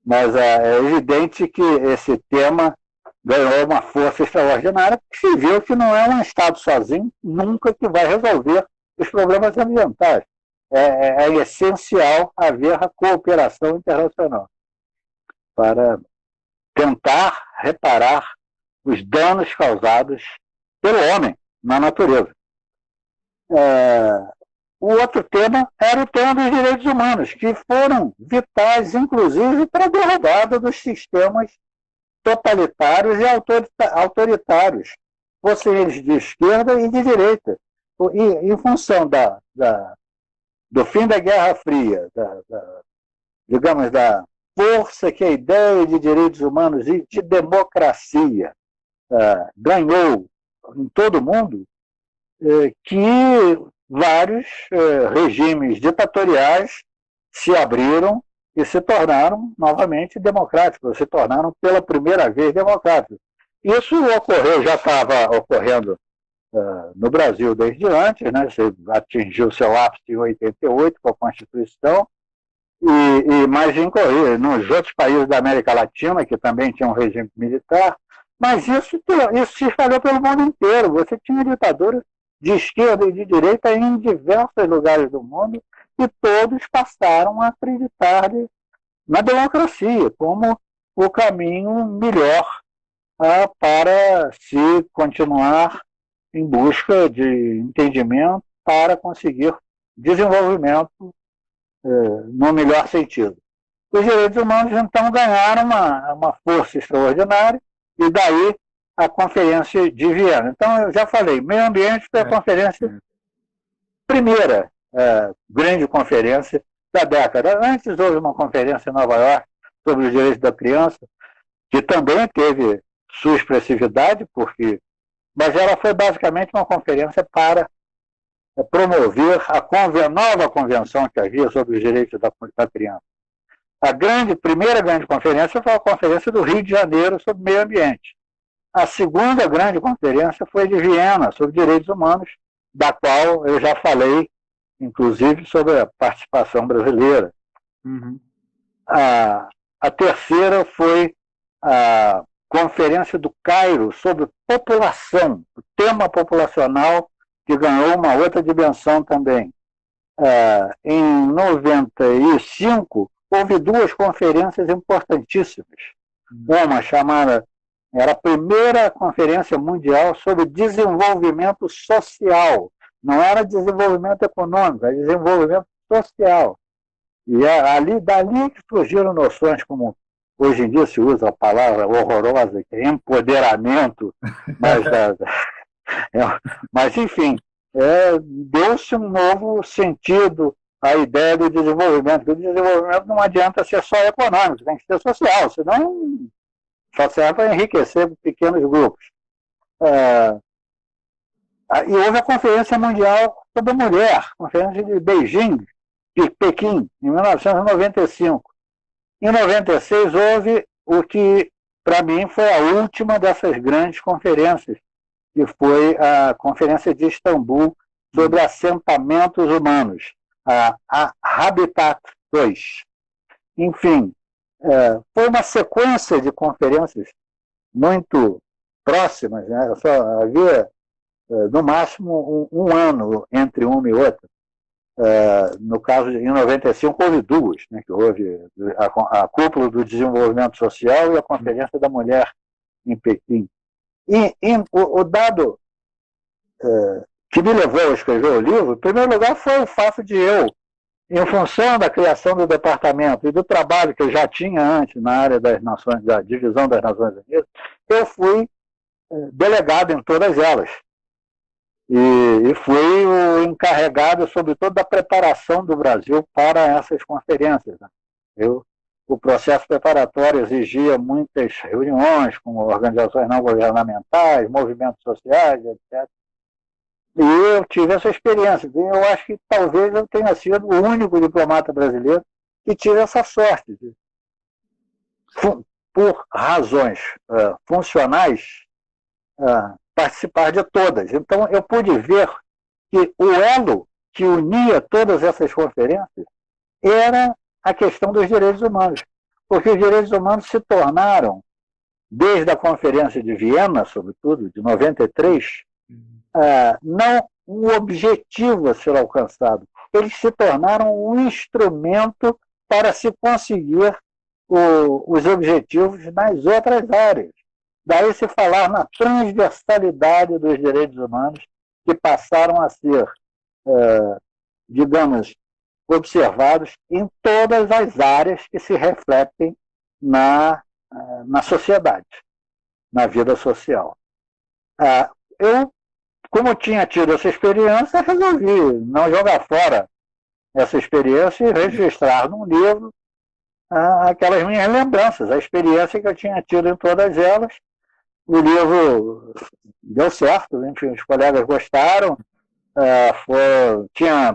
Mas é evidente que esse tema ganhou uma força extraordinária, porque se viu que não é um Estado sozinho nunca que vai resolver os problemas ambientais. É essencial haver a cooperação internacional para tentar reparar os danos causados pelo homem na natureza. O outro tema era o tema dos direitos humanos, que foram vitais, inclusive, para a derrubada dos sistemas totalitários e autoritários, fossem eles de esquerda e de direita. E, em função do fim da Guerra Fria, digamos, da força que a ideia de direitos humanos e de democracia ganhou em todo o mundo, que vários regimes ditatoriais se abriram e se tornaram novamente democráticos, se tornaram pela primeira vez democráticos. Isso ocorreu, já estava ocorrendo no Brasil desde antes, né? Você atingiu seu ápice em 88 com a Constituição, mas nos outros países da América Latina, que também tinham um regime militar, mas isso se espalhou pelo mundo inteiro. Você tinha ditadores de esquerda e de direita em diversos lugares do mundo, e todos passaram a acreditar na democracia como o caminho melhor para se continuar em busca de entendimento para conseguir desenvolvimento no melhor sentido. Os direitos humanos, então, ganharam uma força extraordinária, e daí a Conferência de Viena. Então, eu já falei, meio ambiente foi a conferência, primeira grande conferência da década. Antes houve uma conferência em Nova York sobre os direitos da criança, que também teve sua expressividade, mas ela foi basicamente uma conferência para promover a nova convenção que havia sobre os direitos da criança. A primeira grande conferência foi a Conferência do Rio de Janeiro sobre meio ambiente. A segunda grande conferência foi de Viena, sobre direitos humanos, da qual eu já falei, inclusive, sobre a participação brasileira. Uhum. A terceira foi a Conferência do Cairo sobre população, o tema populacional, que ganhou uma outra dimensão também. Em 95, houve duas conferências importantíssimas. Uma chamada, era a primeira conferência mundial sobre desenvolvimento social. Não era desenvolvimento econômico, era desenvolvimento social. E dali que surgiram noções como, hoje em dia se usa a palavra horrorosa, que é empoderamento, mas enfim, deu-se um novo sentido à ideia do desenvolvimento. O desenvolvimento não adianta ser só econômico, tem que ser social, senão só serve para enriquecer pequenos grupos. E houve a Conferência Mundial sobre a Mulher, Conferência de Beijing, de Pequim, em 1995. Em 96 houve o que, para mim, foi a última dessas grandes conferências, que foi a Conferência de Istambul sobre assentamentos humanos, a Habitat II. Enfim, foi uma sequência de conferências muito próximas, né? Só havia, no máximo, um ano entre uma e outra. No caso, em 95, houve duas, né? Que houve a Cúpula do Desenvolvimento Social e a Conferência da Mulher em Pequim. E o dado que me levou a escrever o livro, em primeiro lugar, foi o fato de eu, em função da criação do departamento e do trabalho que eu já tinha antes na área das nações, da divisão das Nações Unidas, eu fui delegado em todas elas. E fui o encarregado, sobretudo, da preparação do Brasil para essas conferências. Né? O processo preparatório exigia muitas reuniões com organizações não governamentais, movimentos sociais, etc. E eu tive essa experiência. E eu acho que talvez eu tenha sido o único diplomata brasileiro que tive essa sorte de, por razões funcionais, participar de todas. Então, eu pude ver que o elo que unia todas essas conferências era a questão dos direitos humanos. Porque os direitos humanos se tornaram, desde a Conferência de Viena, sobretudo, de 93, não um objetivo a ser alcançado. Eles se tornaram um instrumento para se conseguir os objetivos nas outras áreas. Daí se falar na transversalidade dos direitos humanos, que passaram a ser, digamos, observados em todas as áreas que se refletem na sociedade, na vida social. Eu, como tinha tido essa experiência, resolvi não jogar fora essa experiência e registrar num livro aquelas minhas lembranças, a experiência que eu tinha tido em todas elas. O livro deu certo, enfim, os colegas gostaram,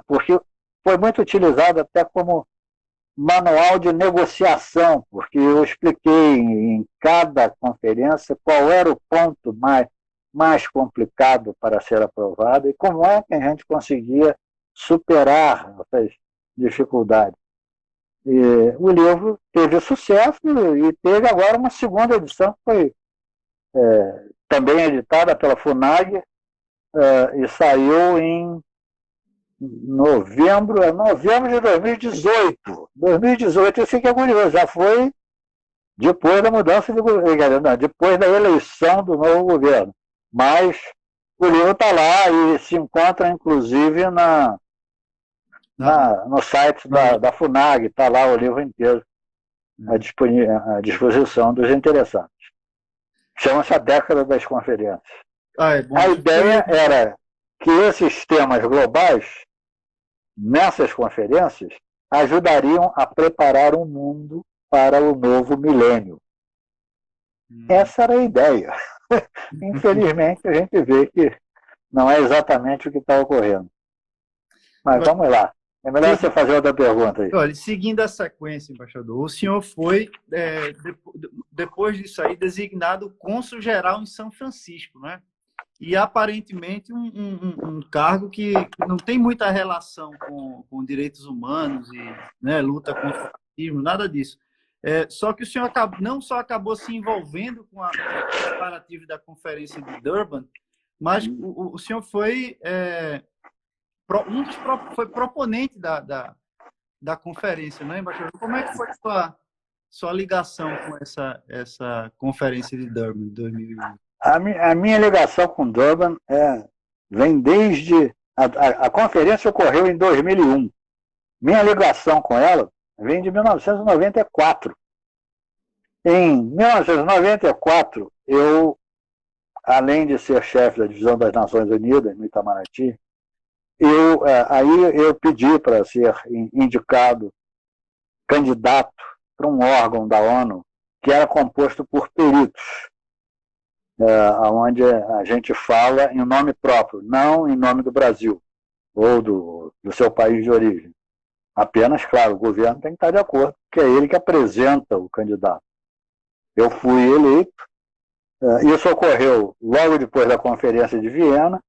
porque foi muito utilizado até como manual de negociação, porque eu expliquei em cada conferência qual era o ponto mais complicado para ser aprovado e como é que a gente conseguia superar essas dificuldades. E o livro teve sucesso e teve agora uma segunda edição que foi também editada pela FUNAG e saiu em novembro de 2018. 2018, isso que é curioso, já foi depois da mudança de governo, depois da eleição do novo governo. Mas o livro está lá e se encontra, inclusive, no site da FUNAG, está lá o livro inteiro à disposição dos interessados. Chama-se A Década das Conferências. A ideia era que esses temas globais, nessas conferências, ajudariam a preparar o mundo para o novo milênio. Essa era a ideia. Infelizmente, a gente vê que não é exatamente o que está ocorrendo. Mas vamos lá. É melhor você fazer outra pergunta aí. Olha, seguindo a sequência, embaixador, o senhor foi, depois disso aí, designado cônsul-geral em São Francisco, né? E aparentemente um cargo que não tem muita relação com direitos humanos e, né, luta contra o racismo, nada disso. Só que o senhor não só acabou se envolvendo com a preparativa da Conferência de Durban, mas o senhor foi foi proponente da conferência, né, embaixador? Como é que foi sua ligação com essa Conferência de Durban de 2020? A minha ligação com Durban vem desde... A conferência ocorreu em 2001. Minha ligação com ela vem de 1994. Em 1994, eu, além de ser chefe da Divisão das Nações Unidas, no Itamaraty, aí eu pedi para ser indicado candidato para um órgão da ONU que era composto por peritos, onde a gente fala em nome próprio, não em nome do Brasil ou do seu país de origem. Apenas, claro, o governo tem que estar de acordo, porque é ele que apresenta o candidato. Eu fui eleito, isso ocorreu logo depois da Conferência de Viena.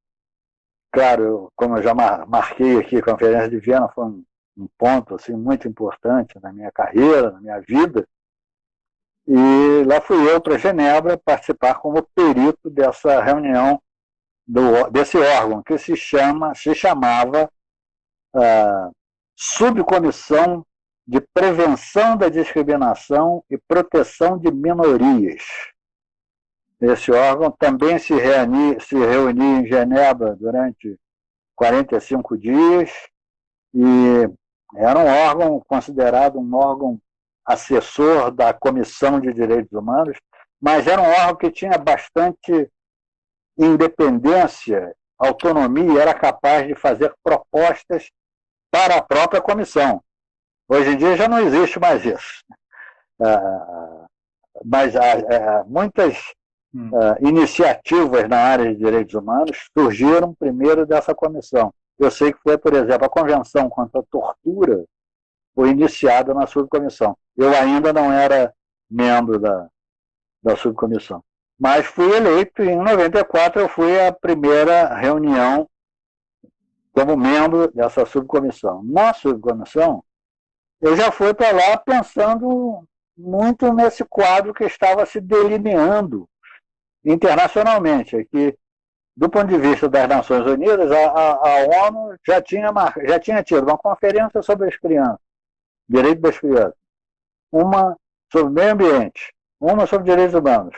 Claro, como eu já marquei aqui, a Conferência de Viena foi um ponto assim, muito importante na minha carreira, na minha vida. E lá fui eu para Genebra participar como perito dessa reunião, desse órgão, que se chamava Subcomissão de Prevenção da Discriminação e Proteção de Minorias. Esse órgão também se reunia em Genebra durante 45 dias e era um órgão considerado um órgão assessor da Comissão de Direitos Humanos, mas era um órgão que tinha bastante independência, autonomia, era capaz de fazer propostas para a própria comissão. Hoje em dia já não existe mais isso. Mas muitas iniciativas na área de direitos humanos surgiram primeiro dessa comissão. Eu sei que foi, por exemplo, a Convenção contra a Tortura foi iniciada na subcomissão. Eu ainda não era membro da subcomissão. Mas fui eleito e em 94 eu fui à primeira reunião como membro dessa subcomissão. Na subcomissão, eu já fui para lá pensando muito nesse quadro que estava se delineando internacionalmente, que do ponto de vista das Nações Unidas, a ONU já tinha tido uma conferência sobre as crianças, direitos das crianças, uma sobre meio ambiente, uma sobre direitos humanos.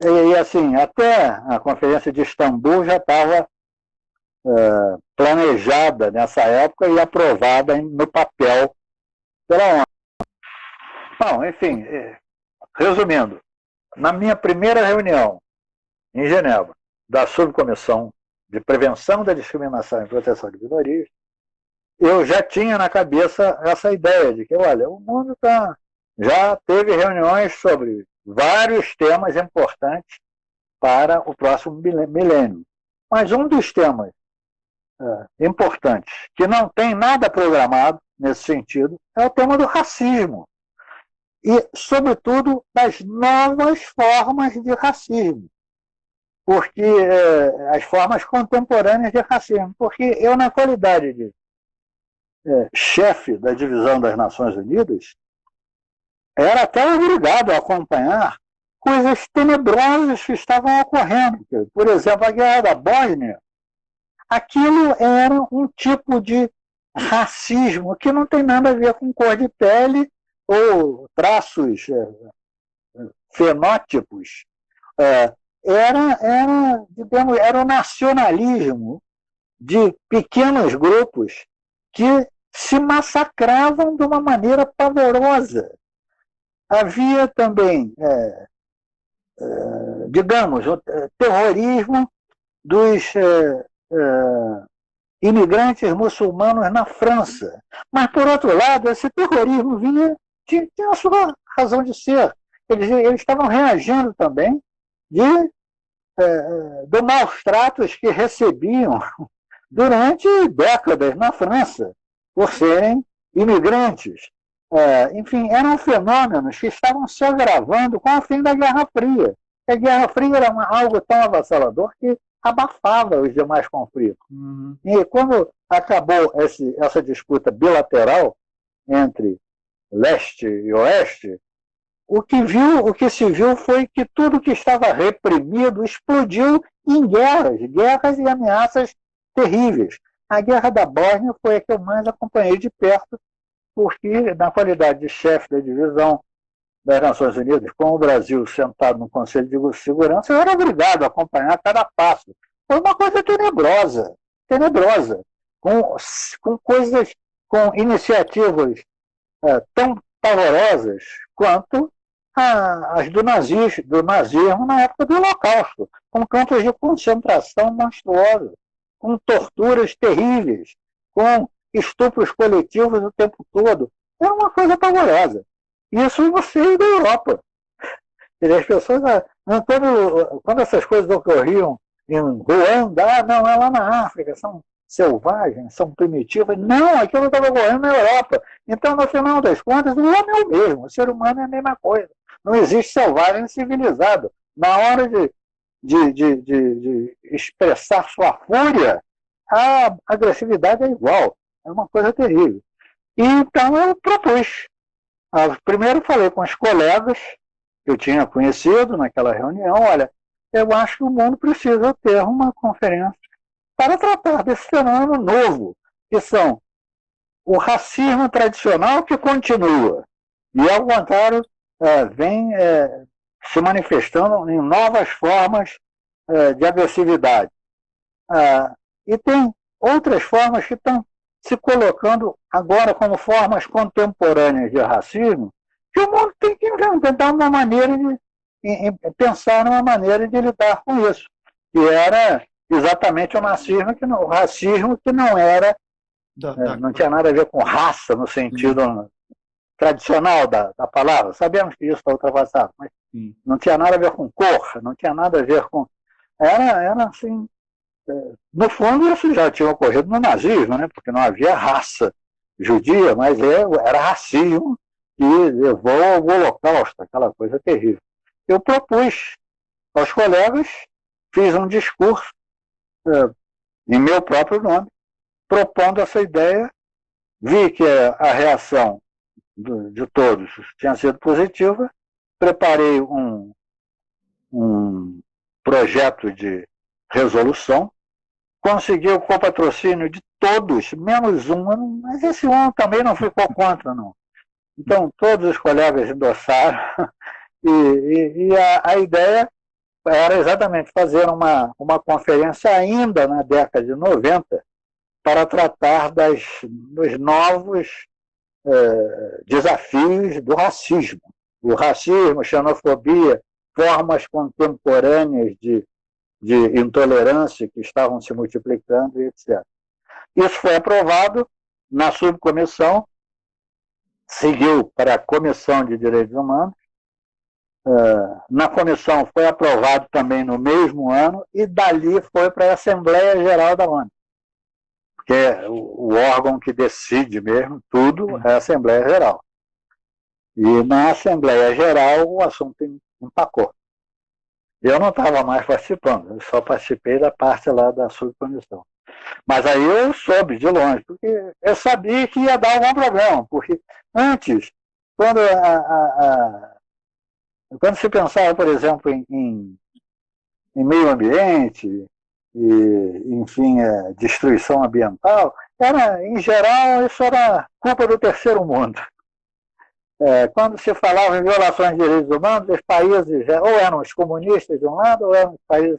E assim, até a conferência de Istambul já estava planejada nessa época e aprovada no papel pela ONU. Bom, enfim, resumindo, na minha primeira reunião em Genebra, da Subcomissão de Prevenção da Discriminação e Proteção de Minorias, eu já tinha na cabeça essa ideia de que, olha, o mundo já teve reuniões sobre vários temas importantes para o próximo milênio. Mas um dos temas importantes, que não tem nada programado nesse sentido, é o tema do racismo. E, sobretudo, das novas formas de racismo. Porque as formas contemporâneas de racismo. Porque eu, na qualidade de chefe da divisão das Nações Unidas, era até obrigado a acompanhar coisas tenebrosas que estavam ocorrendo. Por exemplo, a Guerra da Bósnia, aquilo era um tipo de racismo que não tem nada a ver com cor de pele ou traços fenótipos, digamos, era o nacionalismo de pequenos grupos que se massacravam de uma maneira pavorosa. Havia também, digamos, o terrorismo dos imigrantes muçulmanos na França. Mas, por outro lado, esse terrorismo tinha a sua razão de ser. Eles estavam reagindo também de maus tratos que recebiam durante décadas na França, por serem imigrantes. Enfim, eram fenômenos que estavam se agravando com o fim da Guerra Fria. A Guerra Fria era algo tão avassalador que abafava os demais conflitos. Uhum. E quando acabou essa disputa bilateral entre leste e oeste, o que se viu foi que tudo que estava reprimido explodiu em guerras e ameaças terríveis. A Guerra da Bósnia foi a que eu mais acompanhei de perto, porque, na qualidade de chefe da divisão das Nações Unidas, com o Brasil sentado no Conselho de Segurança, eu era obrigado a acompanhar cada passo. Foi uma coisa tenebrosa, com iniciativas tão pavorosas quanto as do nazismo na época do Holocausto, com campos de concentração monstruosos, com torturas terríveis, com estupros coletivos o tempo todo. Era uma coisa pavorosa. Isso no seio da Europa. E as pessoas, quando essas coisas ocorriam em Ruanda, não, é lá na África, são selvagens, são primitivas. Não, aquilo estava ocorrendo na Europa. Então, no final das contas, o homem é o mesmo, o ser humano é a mesma coisa. Não existe selvagem civilizado. Na hora de expressar sua fúria, a agressividade é igual. É uma coisa terrível. E então eu propus. Primeiro falei com os colegas que eu tinha conhecido naquela reunião, olha, eu acho que o mundo precisa ter uma conferência para tratar desse fenômeno novo, que são o racismo tradicional que continua, e ao contrário, vem se manifestando em novas formas de agressividade. E tem outras formas que estão se colocando agora como formas contemporâneas de racismo, que o mundo tem que inventar uma maneira pensar numa maneira de lidar com isso. E era exatamente o racismo que não era, não tinha nada a ver com raça no sentido tradicional da palavra. Sabemos que isso está ultrapassado, mas não tinha nada a ver com cor, não tinha nada a ver com... Era assim... No fundo, isso já tinha ocorrido no nazismo, né? Porque não havia raça judia, mas era racismo que levou ao Holocausto, aquela coisa terrível. Eu propus aos colegas, fiz um discurso em meu próprio nome, propondo essa ideia, vi que a reação de todos tinha sido positiva, preparei um projeto de resolução, consegui o copatrocínio de todos, menos um, mas esse um também não ficou contra, não. Então, todos os colegas endossaram, e a ideia era exatamente fazer uma conferência ainda na década de 90 para tratar dos novos desafios do racismo. O racismo, xenofobia, formas contemporâneas de intolerância que estavam se multiplicando, etc. Isso foi aprovado na subcomissão, seguiu para a Comissão de Direitos Humanos, na comissão foi aprovado também no mesmo ano, e dali foi para a Assembleia Geral da ONU, que é o órgão que decide mesmo tudo, é a Assembleia Geral. E na Assembleia Geral o assunto empacou. Eu não estava mais participando, eu só participei da parte lá da subcomissão. Mas aí eu soube de longe, porque eu sabia que ia dar algum problema, porque antes, quando se pensava, por exemplo, em meio ambiente, e, enfim, destruição ambiental, em geral, isso era culpa do terceiro mundo. Quando se falava em violações de direitos humanos, os países ou eram os comunistas de um lado, ou eram os países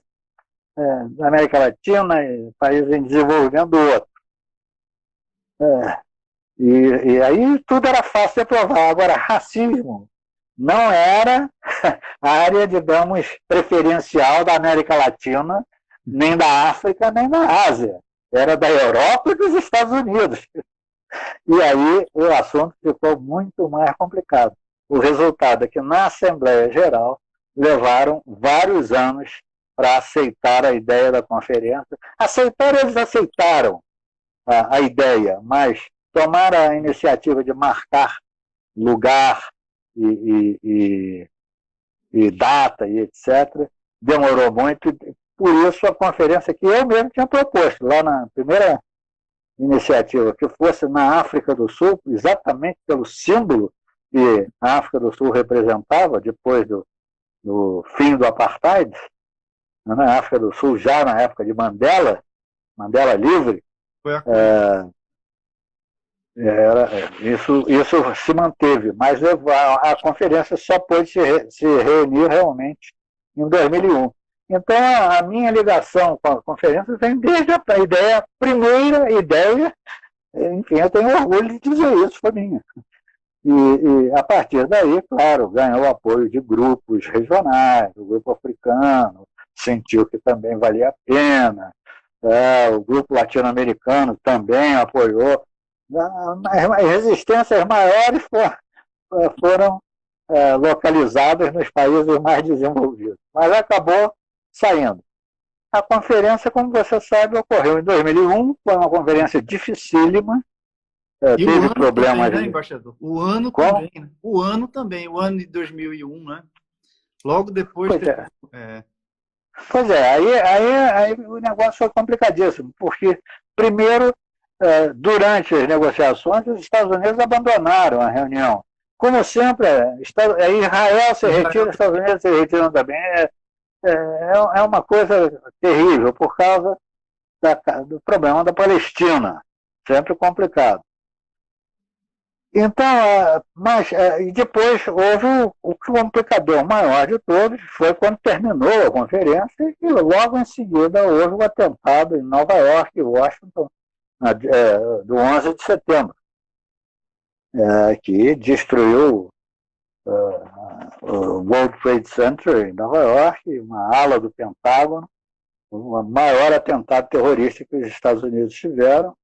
da América Latina e países em desenvolvimento do outro. E aí tudo era fácil de provar. Agora, racismo não era a área, digamos, preferencial da América Latina, nem da África, nem da Ásia. Era da Europa e dos Estados Unidos. E aí o assunto ficou muito mais complicado. O resultado é que na Assembleia Geral levaram vários anos para aceitar a ideia da conferência. Eles aceitaram a ideia, mas tomar a iniciativa de marcar lugar e data e etc., demorou muito. Por isso, a conferência que eu mesmo tinha proposto, lá na primeira iniciativa, que fosse na África do Sul, exatamente pelo símbolo que a África do Sul representava depois do fim do apartheid, na África do Sul, já na época de Mandela livre, isso se manteve, mas a conferência só pôde se reunir realmente em 2001. Então, a minha ligação com a conferência vem desde a primeira ideia, enfim, eu tenho orgulho de dizer isso, foi minha. E a partir daí, claro, ganhou apoio de grupos regionais, o grupo africano sentiu que também valia a pena, o grupo latino-americano também apoiou. As resistências maiores foram localizadas nos países mais desenvolvidos, mas acabou saindo. A conferência, como você sabe, ocorreu em 2001, foi uma conferência dificílima, teve problemas... Também, né, embaixador? O ano também, né? O ano de 2001, né? Logo depois... Pois aí o negócio foi complicadíssimo, porque, primeiro, durante as negociações, os Estados Unidos abandonaram a reunião. Como sempre, Israel se retira, os Estados Unidos se retiram também. É uma coisa terrível, por causa do problema da Palestina, sempre complicado. Então, e depois houve o complicador maior de todos, foi quando terminou a conferência, e logo em seguida houve o atentado em Nova York e Washington, do 11 de setembro, que destruiu o World Trade Center em Nova York, uma ala do Pentágono, o maior atentado terrorista que os Estados Unidos tiveram.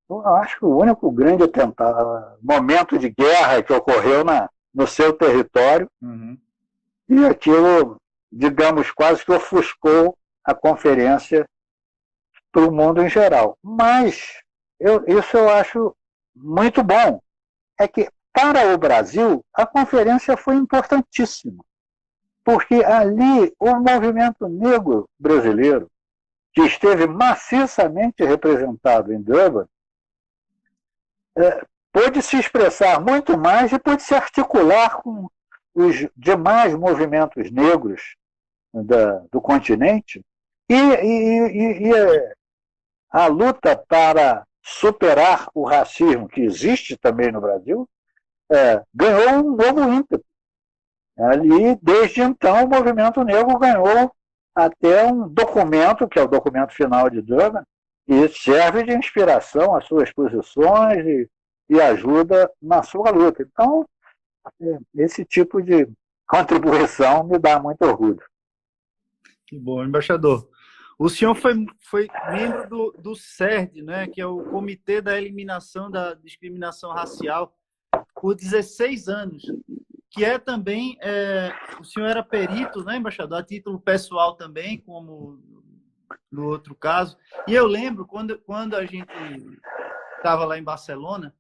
Eu acho que o único grande momento de guerra que ocorreu no seu território, e aquilo, digamos, quase que ofuscou a conferência para o mundo em geral. Mas isso eu acho muito bom. É que, para o Brasil, a conferência foi importantíssima, porque ali o movimento negro brasileiro, que esteve maciçamente representado em Durban, pôde se expressar muito mais e pôde se articular com os demais movimentos negros do continente, e a luta para superar o racismo que existe também no Brasil ganhou um novo ímpeto. Ali, desde então, o movimento negro ganhou até um documento, que é o documento final de Durban, e serve de inspiração às suas posições e ajuda na sua luta. Então, esse tipo de contribuição me dá muito orgulho. Que bom, embaixador. O senhor foi membro do CERD, né, que é o Comitê da Eliminação da Discriminação Racial, por 16 anos, que é também... o senhor era perito, né, embaixador? A título pessoal também, como no outro caso. E eu lembro, quando a gente estava lá em Barcelona,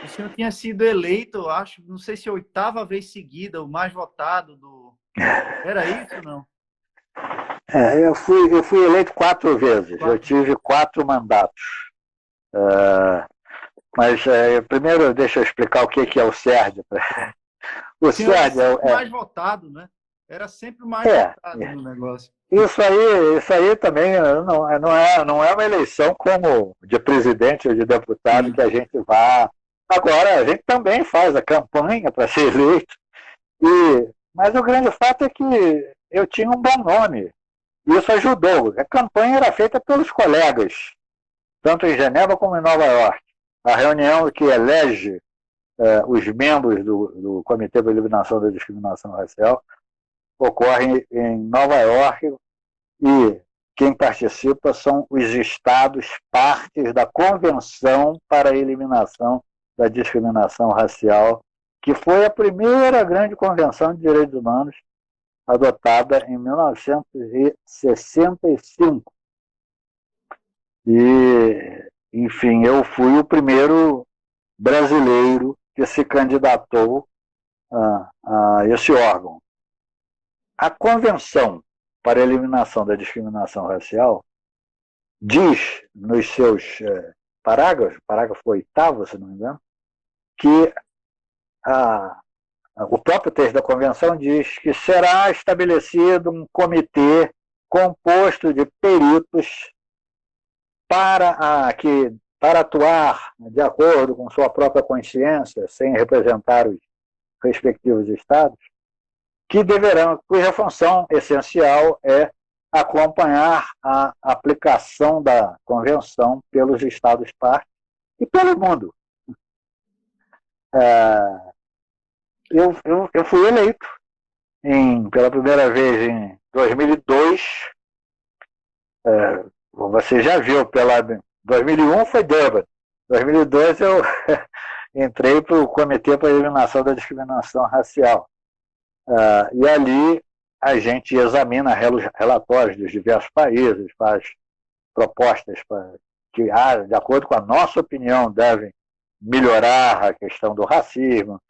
o senhor tinha sido eleito, eu acho, não sei se a 8ª vez seguida, o mais votado do... Era isso ou não? Eu fui eleito 4 vezes. Eu tive 4 mandatos. Mas primeiro deixa eu explicar o que é o CERD. O CERD é o mais votado, né? Era sempre o mais votado no negócio. Isso aí também não é uma eleição como de presidente ou de deputado que a gente vá Agora, a gente também faz a campanha para ser eleito, mas o grande fato é que eu tinha um bom nome. E isso ajudou. A campanha era feita pelos colegas, tanto em Genebra como em Nova York. A reunião que elege os membros do Comitê para a Eliminação da Discriminação Racial ocorre em Nova York e quem participa são os estados partes da Convenção para a Eliminação da Discriminação Racial, que foi a primeira grande convenção de direitos humanos adotada em 1965. E, enfim, eu fui o primeiro brasileiro que se candidatou a esse órgão. A Convenção para a Eliminação da Discriminação Racial diz nos seus parágrafo 8º, se não me engano, que o próprio texto da Convenção diz que será estabelecido um comitê composto de peritos para atuar de acordo com sua própria consciência, sem representar os respectivos estados, cuja função essencial é acompanhar a aplicação da Convenção pelos estados partes e pelo mundo. Eu fui eleito pela primeira vez em 2002. Você já viu, 2001 foi Durban. 2002 eu entrei para o Comitê para a Eliminação da Discriminação Racial. E ali a gente examina relatórios dos diversos países, faz propostas que, de acordo com a nossa opinião, devem melhorar a questão do racismo.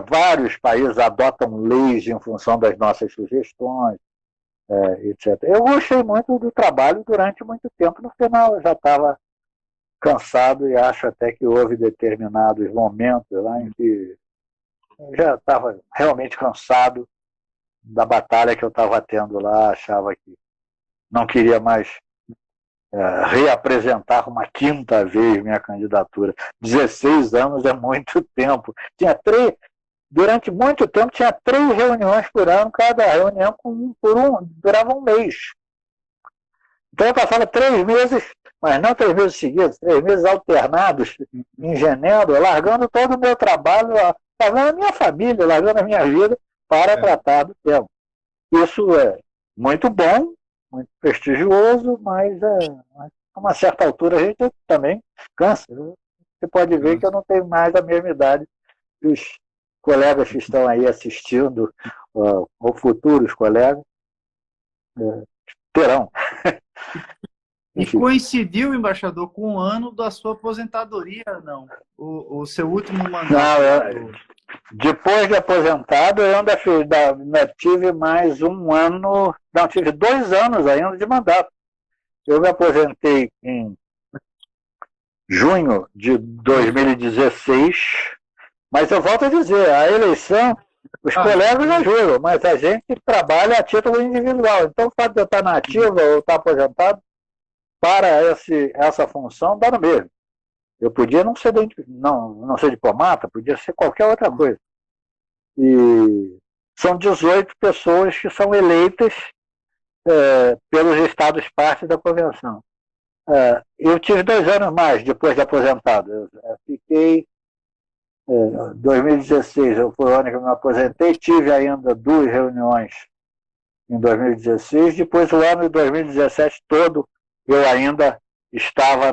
Vários países adotam leis em função das nossas sugestões, etc. Eu gostei muito do trabalho durante muito tempo. No final eu já estava cansado e acho até que houve determinados momentos lá em que eu já estava realmente cansado da batalha que eu estava tendo lá, achava que não queria mais reapresentar uma quinta vez minha candidatura. 16 anos é muito tempo. Durante muito tempo tinha 3 reuniões por ano, cada reunião durava um mês. Então eu passava 3 meses, mas não 3 meses seguidos, 3 meses alternados em Genebra, largando todo o meu trabalho, largando a minha família, largando a minha vida para tratar do tema. Isso é muito bom, muito prestigioso, mas a uma certa altura a gente também cansa. Você pode ver que eu não tenho mais a mesma idade que os colegas que estão aí assistindo, ou futuros colegas, terão. E coincidiu, embaixador, com o ano da sua aposentadoria, não? O seu último mandato? Não, depois de aposentado, eu ainda tive mais um ano, não, tive 2 anos ainda de mandato. Eu me aposentei em junho de 2016, mas eu volto a dizer, a eleição, os colegas ajudam, mas a gente trabalha a título individual. Então, o fato de eu estar na ativa ou estar aposentado, para essa função, dá no mesmo. Eu podia não ser diplomata, podia ser qualquer outra coisa. E são 18 pessoas que são eleitas pelos estados partes da convenção. Eu tive 2 anos mais depois de aposentado. Eu fiquei... Em 2016 foi o ano que eu me aposentei, tive ainda 2 reuniões em 2016, depois o ano de 2017 todo eu ainda estava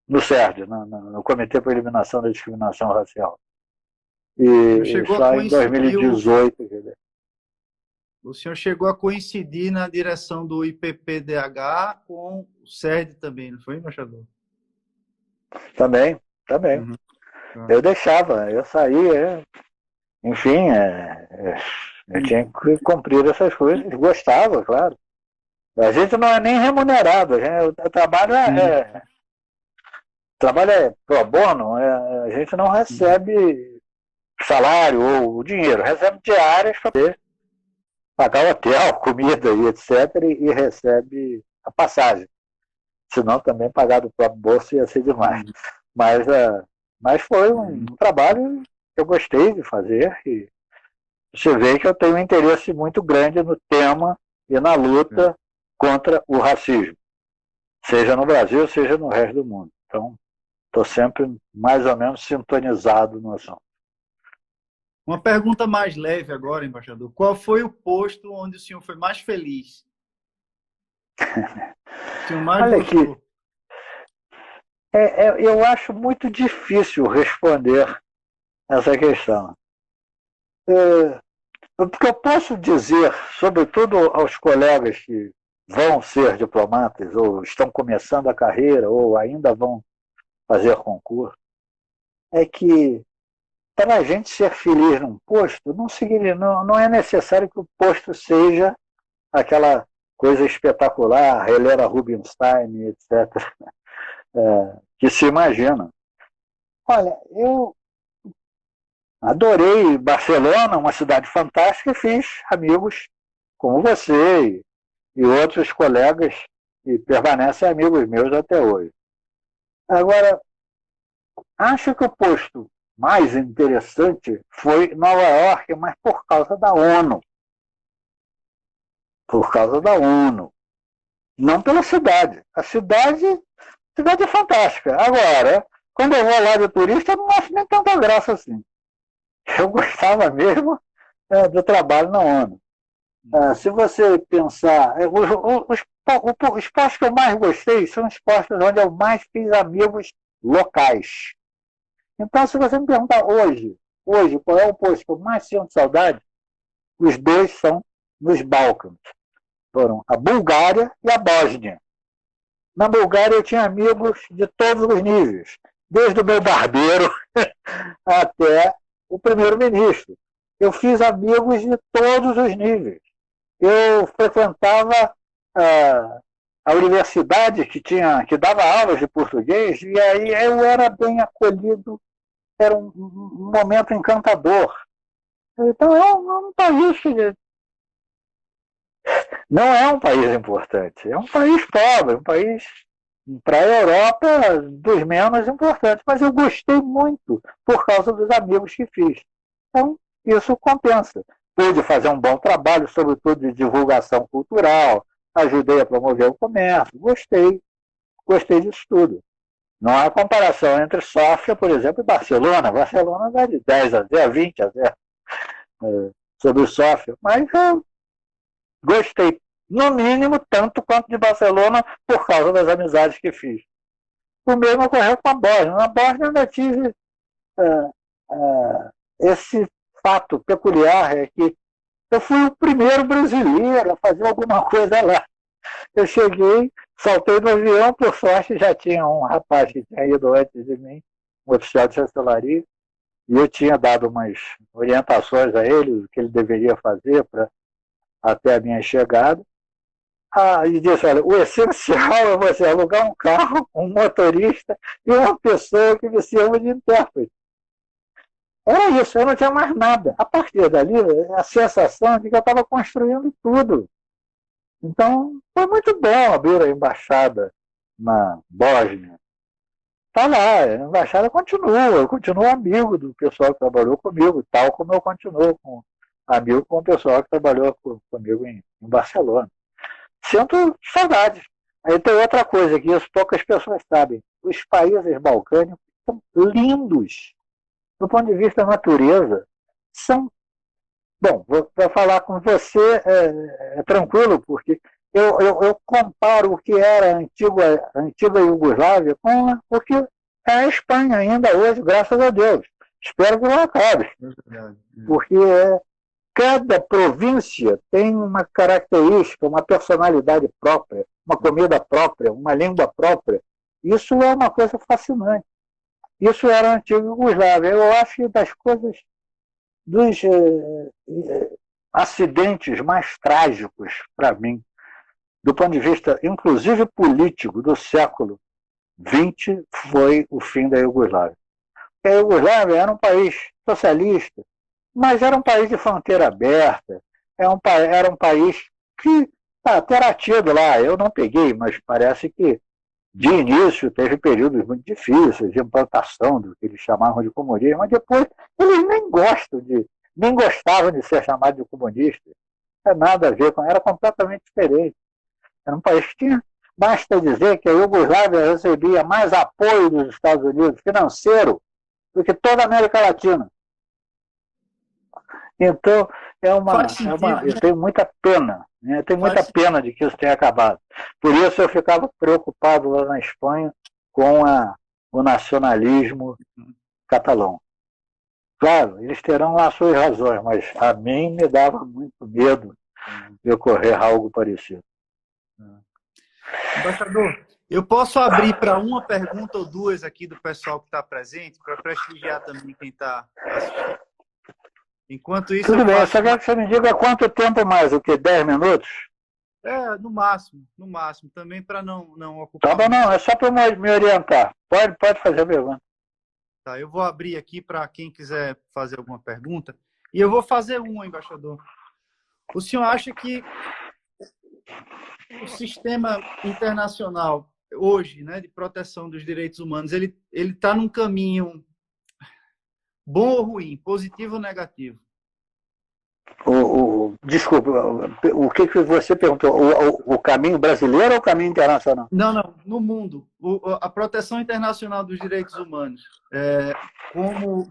no CERD, no Comitê para a Eliminação da Discriminação Racial. E só em 2018. O senhor chegou a coincidir na direção do IPPDH com o CERD também, não foi, embaixador? Também. Uhum. Eu deixava, eu saía, enfim, eu tinha que cumprir essas coisas, gostava, claro. A gente não é nem remunerado, o trabalho é pro bono, a gente não recebe salário ou dinheiro, recebe diárias para poder pagar o hotel, comida e etc, e recebe a passagem. Senão também pagar do próprio bolso ia ser demais. Mas foi um trabalho que eu gostei de fazer e você vê que eu tenho um interesse muito grande no tema e na luta contra o racismo, seja no Brasil, seja no resto do mundo. Então, estou sempre mais ou menos sintonizado no assunto. Uma pergunta mais leve agora, embaixador. Qual foi o posto onde o senhor foi mais feliz? O senhor mais Olha gostou? aqui, eu acho muito difícil responder essa questão. Porque eu posso dizer, sobretudo aos colegas que vão ser diplomatas, ou estão começando a carreira, ou ainda vão fazer concurso, é que para a gente ser feliz num posto, não é necessário que o posto seja aquela coisa espetacular, Helena Rubinstein, etc., que se imagina. Olha, eu adorei Barcelona, uma cidade fantástica, e fiz amigos como você e outros colegas que permanecem amigos meus até hoje. Agora, acho que o posto mais interessante foi Nova York, mas por causa da ONU. Por causa da ONU. Não pela cidade. A cidade é fantástica. Agora, quando eu vou lá de turista, eu não acho nem tanta graça assim. Eu gostava mesmo do trabalho na ONU. Se você pensar, os postos que eu mais gostei são os postos onde eu mais fiz amigos locais. Então, se você me perguntar hoje, qual é o posto que eu mais sinto saudade, os dois são nos Balcãs. Foram a Bulgária e a Bósnia. Na Bulgária eu tinha amigos de todos os níveis, desde o meu barbeiro até o primeiro-ministro. Eu fiz amigos de todos os níveis. Eu frequentava a universidade que dava aulas de português, e aí eu era bem acolhido, era um momento encantador. Então é um país que não é um país importante, é um país pobre, um país para a Europa dos menos importantes, mas eu gostei muito por causa dos amigos que fiz. Então isso compensa. Pude fazer um bom trabalho, sobretudo de divulgação cultural, ajudei a promover o comércio, gostei disso tudo. Não há comparação entre Sófia, por exemplo, e Barcelona. Barcelona vai de 10-0, 20-0 sobre Sófia, mas eu gostei, no mínimo, tanto quanto de Barcelona, por causa das amizades que fiz. O mesmo ocorreu com a Bósnia. Na Bósnia eu ainda tive esse fato peculiar, é que eu fui o primeiro brasileiro a fazer alguma coisa lá. Eu cheguei, saltei do avião, por sorte já tinha um rapaz que tinha ido antes de mim, um oficial de chancelaria, e eu tinha dado umas orientações a ele, o que ele deveria fazer até a minha chegada. E disse, olha, o essencial é você alugar um carro, um motorista e uma pessoa que me sirva de intérprete. Era isso, eu não tinha mais nada. A partir dali, a sensação de que eu estava construindo tudo. Então, foi muito bom abrir a embaixada na Bósnia. Está lá, a embaixada continua, eu continuo amigo do pessoal que trabalhou comigo, tal como eu continuo amigo com o pessoal que trabalhou comigo em Barcelona. Sinto saudades. Aí tem outra coisa que isso poucas pessoas sabem. Os países balcânicos são lindos. Do ponto de vista da natureza, são... Bom, para falar com você é tranquilo, porque eu comparo o que era a antiga Iugoslávia com o que é a Espanha ainda hoje, graças a Deus. Espero que não acabe. Porque cada província tem uma característica, uma personalidade própria, uma comida própria, uma língua própria. Isso é uma coisa fascinante. Isso era a antiga Iugoslávia. Eu acho que das coisas, dos acidentes mais trágicos para mim, do ponto de vista, inclusive político, do século XX, foi o fim da Iugoslávia. A Iugoslávia era um país socialista, mas era um país de fronteira aberta, era um país que terá tido lá, eu não peguei, mas parece que De início, teve períodos muito difíceis de implantação do que eles chamavam de comunismo, mas depois eles nem gostavam de ser chamados de comunistas. Não tem nada a ver com, era completamente diferente. Era um país que tinha, basta dizer que a Iugoslávia recebia mais apoio dos Estados Unidos, financeiro, do que toda a América Latina. Então, eu tenho muita pena, né? Eu tenho muita pena de que isso tenha acabado. Por isso eu ficava preocupado lá na Espanha com o nacionalismo catalão. Claro, eles terão lá suas razões, mas a mim me dava muito medo de ocorrer algo parecido. Embaixador, eu posso abrir para uma pergunta ou duas aqui do pessoal que está presente, para prestigiar também quem está assistindo. Enquanto isso, tudo bem, só quero que você me diga quanto tempo mais, o quê? 10 minutos? No máximo, também para não ocupar. Tá bom, não, é só para me orientar. Pode fazer a pergunta. Tá, eu vou abrir aqui para quem quiser fazer alguma pergunta. E eu vou fazer uma, embaixador. O senhor acha que o sistema internacional hoje, né, de proteção dos direitos humanos, ele está num caminho bom ou ruim, positivo ou negativo? Desculpa, o que você perguntou? O caminho brasileiro ou o caminho internacional? Não, no mundo. A proteção internacional dos direitos humanos, como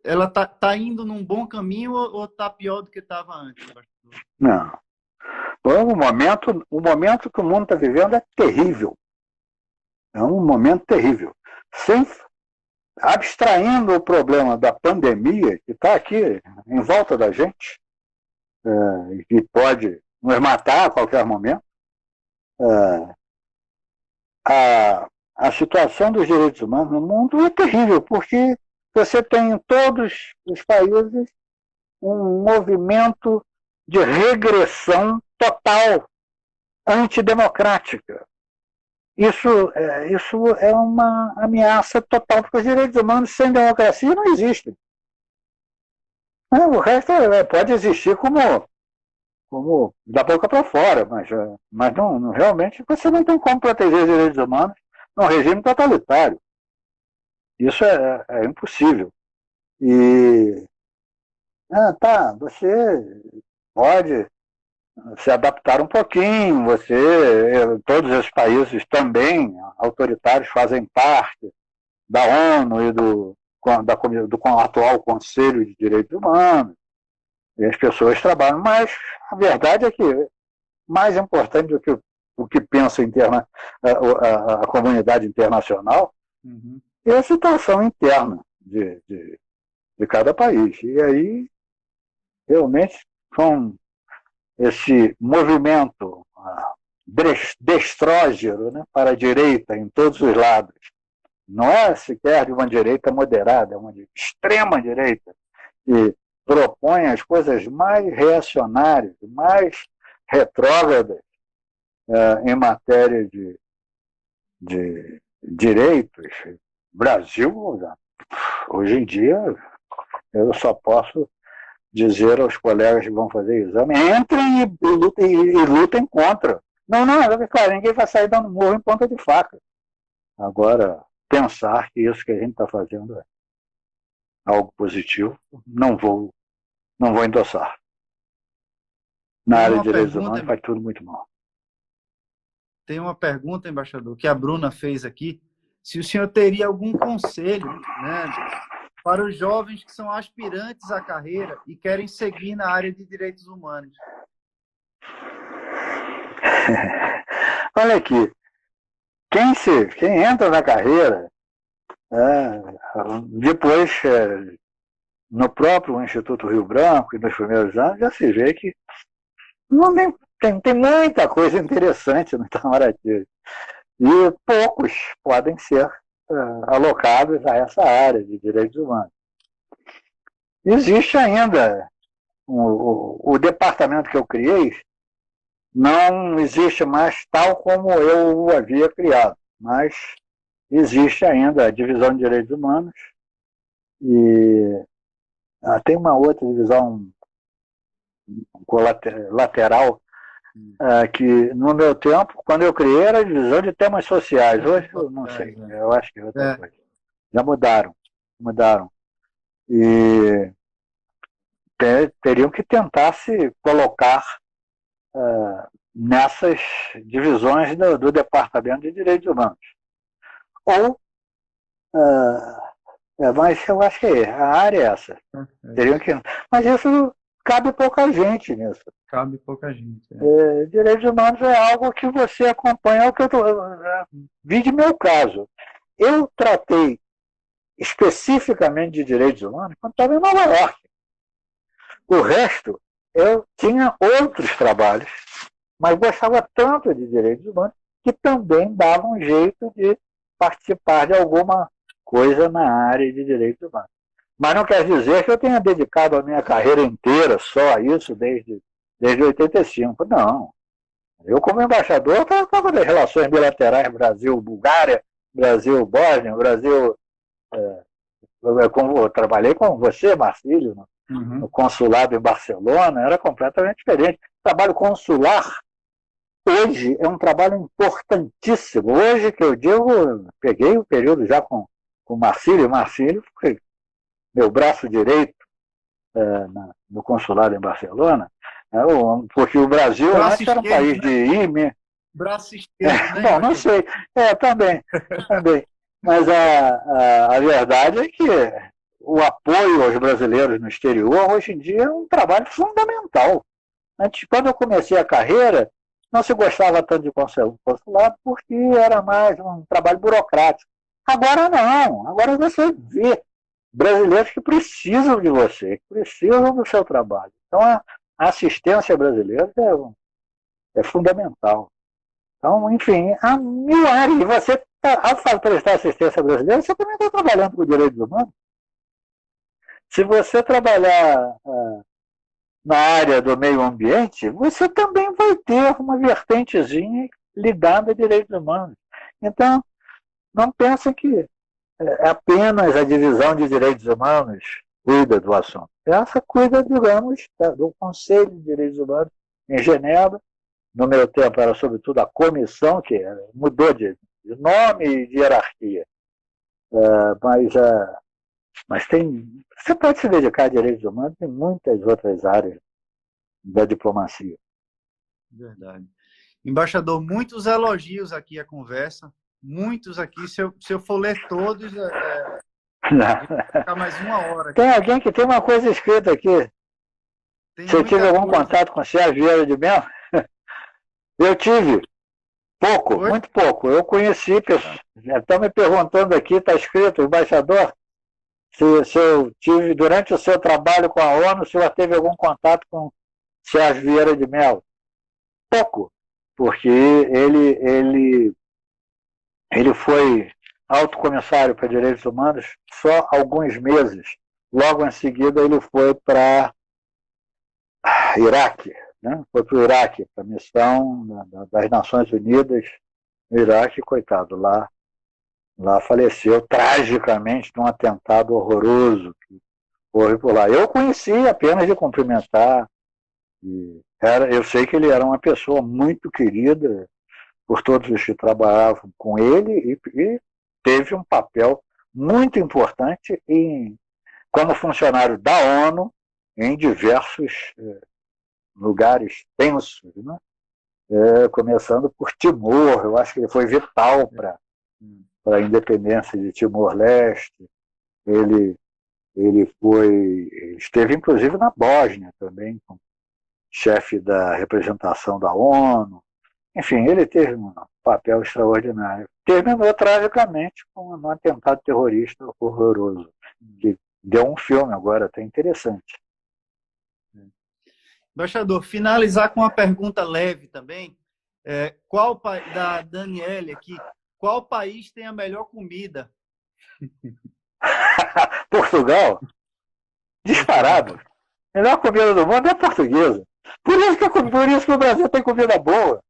ela tá indo num bom caminho ou está pior do que estava antes? Não. O momento que o mundo está vivendo é terrível. É um momento terrível. Abstraindo o problema da pandemia, que está aqui em volta da gente, e que pode nos matar a qualquer momento, a situação dos direitos humanos no mundo é terrível, porque você tem em todos os países um movimento de regressão total, antidemocrática. Isso é uma ameaça total, porque os direitos humanos sem democracia não existem. O resto pode existir como da boca para fora, mas não, realmente você não tem como proteger os direitos humanos num regime totalitário. Isso é impossível. E você pode se adaptar um pouquinho, todos os países também autoritários fazem parte da ONU e do atual Conselho de Direitos Humanos, e as pessoas trabalham, mas a verdade é que mais importante do que o que pensa a comunidade internacional é a situação interna de cada país. E aí, realmente, esse movimento destrógeno, né, para a direita em todos os lados, não é sequer de uma direita moderada, é uma de extrema direita, que propõe as coisas mais reacionárias, mais retrógradas em matéria de direitos. Brasil, hoje em dia, eu só posso dizer aos colegas que vão fazer exame, entrem e lutem contra. Não, claro, ninguém vai sair dando murro em ponta de faca. Agora, pensar que isso que a gente está fazendo é algo positivo, não vou endossar. Na área de direitos humanos faz tudo muito mal. Tem uma pergunta, embaixador, que a Bruna fez aqui. Se o senhor teria algum conselho, né, para os jovens que são aspirantes à carreira e querem seguir na área de direitos humanos? Olha aqui, quem entra na carreira, depois, no próprio Instituto Rio Branco e nos primeiros anos, já se vê que não tem muita coisa interessante no Itamaraty. E poucos podem ser alocados a essa área de direitos humanos. Existe ainda o departamento que eu criei, não existe mais tal como eu o havia criado, mas existe ainda a divisão de direitos humanos e tem uma outra divisão lateral que no meu tempo, quando eu criei, era a divisão de temas sociais. Hoje eu não sei, eu acho que é outra coisa. Já mudaram, mudaram. E teriam que tentar se colocar nessas divisões do Departamento de Direitos Humanos. Ou, mas eu acho que a área é essa. Teriam que, mas isso cabe pouca gente nisso. Cabe pouca gente. Direitos humanos é algo que você acompanha, é o que eu vi de meu caso. Eu tratei especificamente de direitos humanos quando estava em Nova York. O resto, eu tinha outros trabalhos, mas gostava tanto de direitos humanos que também dava um jeito de participar de alguma coisa na área de direitos humanos. Mas não quer dizer que eu tenha dedicado a minha carreira inteira só a isso desde 85. Não. Eu, como embaixador, estava nas relações bilaterais Brasil-Bulgária, Brasil-Bósnia, Brasil... eu trabalhei com você, Marcílio, no consulado em Barcelona, era completamente diferente. O trabalho consular, hoje, é um trabalho importantíssimo. Hoje, que eu digo, peguei o período já com o Marcílio. Marcílio foi meu braço direito no consulado em Barcelona, porque o Brasil braço antes era um país de IME. Braço esquerdo, né? Bom, não sei. Também. Mas a verdade é que o apoio aos brasileiros no exterior, hoje em dia, é um trabalho fundamental. Antes, quando eu comecei a carreira, não se gostava tanto de consulado porque era mais um trabalho burocrático. Agora não. Agora você vê brasileiros que precisam de você, que precisam do seu trabalho. Então, a assistência brasileira é fundamental. Então, enfim, a mil áreas. E você, ao prestar assistência brasileira, você também está trabalhando com direitos humanos. Se você trabalhar na área do meio ambiente, você também vai ter uma vertentezinha ligada a direitos humanos. Então, não pensem que apenas a divisão de direitos humanos cuida do assunto. Essa cuida, digamos, do Conselho de Direitos Humanos em Genebra. No meu tempo era, sobretudo, a comissão, que mudou de nome e de hierarquia. Mas você pode se dedicar a direitos humanos em muitas outras áreas da diplomacia. Verdade. Embaixador, muitos elogios aqui à conversa. Muitos aqui. Se eu for ler todos, vai ficar mais uma hora aqui. Tem alguém que tem uma coisa escrita aqui. Você tive algum contato com o Sérgio Vieira de Mello? Eu tive. Pouco, muito pouco. Eu conheci pessoas. Estão me perguntando aqui, está escrito, embaixador, se eu tive, durante o seu trabalho com a ONU, se o senhor teve algum contato com o Sérgio Vieira de Mello. Pouco, porque ele foi alto comissário para direitos humanos só alguns meses. Logo em seguida ele foi para Iraque, né? Foi para o Iraque, para a missão das Nações Unidas no Iraque, coitado, lá faleceu tragicamente num atentado horroroso que houve por lá. Eu conheci apenas de cumprimentar. Eu sei que ele era uma pessoa muito querida por todos os que trabalhavam com ele e teve um papel muito importante como funcionário da ONU em diversos lugares tensos, né? Começando por Timor. Eu acho que ele foi vital para a independência de Timor-Leste. Ele esteve inclusive na Bósnia também, como chefe da representação da ONU. Enfim, ele teve um papel extraordinário. Terminou tragicamente com um atentado terrorista horroroso, que deu um filme agora até interessante. Embaixador, finalizar com uma pergunta leve também. Da Daniele aqui, qual país tem a melhor comida? Portugal? Disparado. A melhor comida do mundo é portuguesa. Por isso que o Brasil tem comida boa.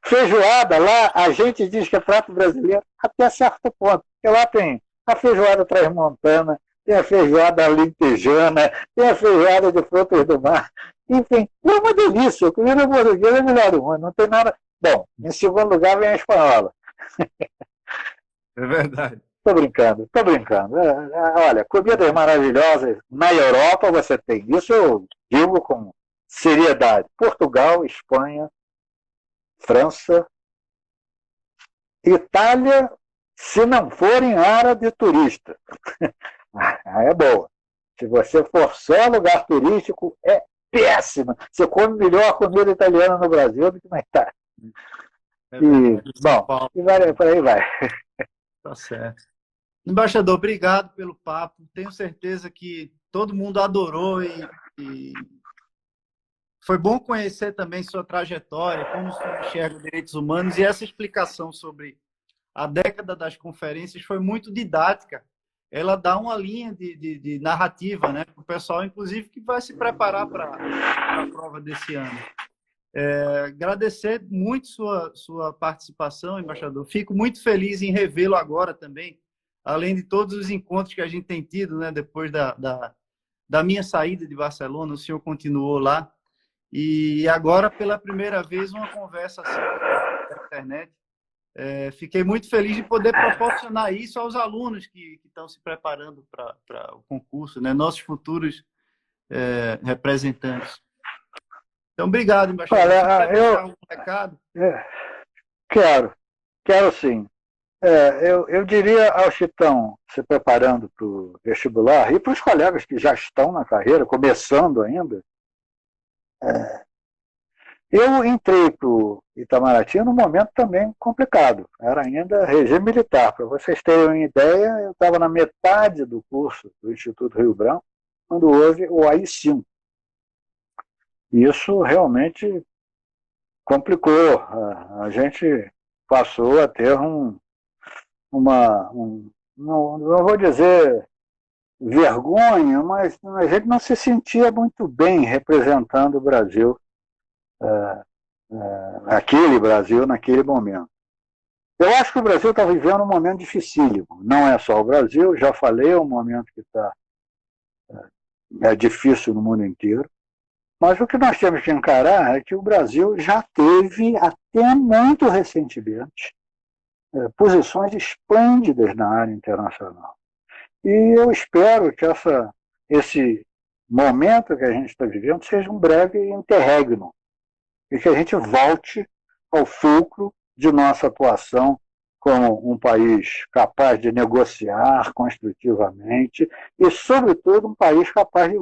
Feijoada, lá a gente diz que é prato brasileiro até certo ponto. Porque lá tem a feijoada transmontana, tem a feijoada lintejana, tem a feijoada de frutas do mar. Enfim, é uma delícia. A comida portuguesa é a melhor do mundo. Não tem nada. Bom, em segundo lugar vem a espanhola. É verdade. Estou brincando, estou brincando. Olha, comidas maravilhosas. Na Europa você tem. Isso eu digo com seriedade. Portugal, Espanha, França, Itália, se não for em área de turista. É boa. Se você for só lugar turístico, é péssima. Você come melhor comida italiana no Brasil do que na Itália. Bom, e por aí vai. Tá certo. Embaixador, obrigado pelo papo. Tenho certeza que todo mundo adorou e foi bom conhecer também sua trajetória, como o senhor enxerga os direitos humanos, e essa explicação sobre a década das conferências foi muito didática. Ela dá uma linha de narrativa, né, para o pessoal, inclusive, que vai se preparar para a prova desse ano. Agradecer muito sua participação, embaixador. Fico muito feliz em revê-lo agora também, além de todos os encontros que a gente tem tido, né, depois da minha saída de Barcelona, o senhor continuou lá. E agora, pela primeira vez, uma conversa assim na internet. Fiquei muito feliz de poder proporcionar isso aos alunos que estão se preparando para o concurso, né? Nossos futuros representantes. Então, obrigado, embaixador. Olha, você quer deixar algum recado? Quero sim. Eu diria aos que estão se preparando para o vestibular e para os colegas que já estão na carreira, começando ainda, eu entrei para o Itamaraty num momento também complicado. Era ainda regime militar. Para vocês terem uma ideia, eu estava na metade do curso do Instituto Rio Branco, quando houve o AI-5. Isso realmente complicou. A gente passou a ter não vou dizer vergonha, mas a gente não se sentia muito bem representando o Brasil, aquele Brasil naquele momento. Eu acho que o Brasil está vivendo um momento dificílimo. Não é só o Brasil, já falei, é um momento que é difícil no mundo inteiro. Mas o que nós temos que encarar é que o Brasil já teve, até muito recentemente, posições esplêndidas na área internacional. E eu espero que esse momento que a gente está vivendo seja um breve interregno e que a gente volte ao fulcro de nossa atuação como um país capaz de negociar construtivamente e, sobretudo, um país capaz de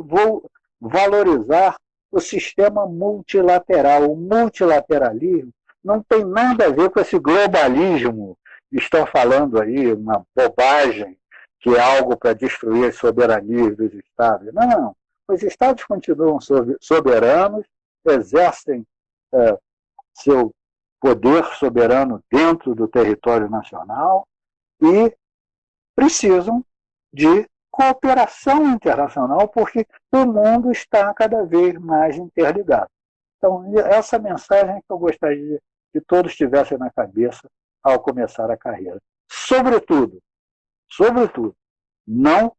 valorizar o sistema multilateral. O multilateralismo não tem nada a ver com esse globalismo que estão falando aí, uma bobagem, que é algo para destruir as soberanias dos Estados. Não, os Estados continuam soberanos, exercem seu poder soberano dentro do território nacional e precisam de cooperação internacional, porque o mundo está cada vez mais interligado. Então, essa mensagem que eu gostaria que todos tivessem na cabeça ao começar a carreira. Sobretudo, não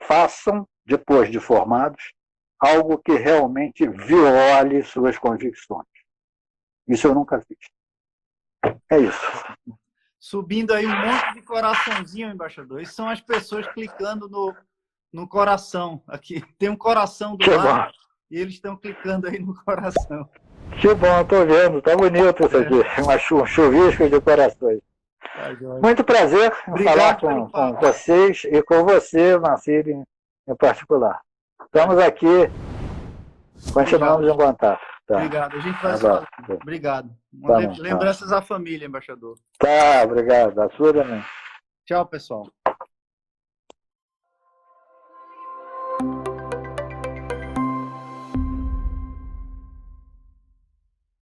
façam, depois de formados, algo que realmente viole suas convicções. Isso eu nunca fiz. É isso. Subindo aí um monte de coraçãozinho, embaixador. Isso são as pessoas clicando no coração. Aqui tem um coração do lado e eles estão clicando aí no coração. Que bom, estou vendo. Está bonito isso aqui. Um chuvisco de corações. Muito prazer em falar com vocês e com você, Marcelo, em particular. Estamos aqui, continuamos em contato. Tá. Obrigado. A gente vai falar. Obrigado. Lembranças à família, embaixador. Tá, obrigado. A sua também. Tchau, pessoal.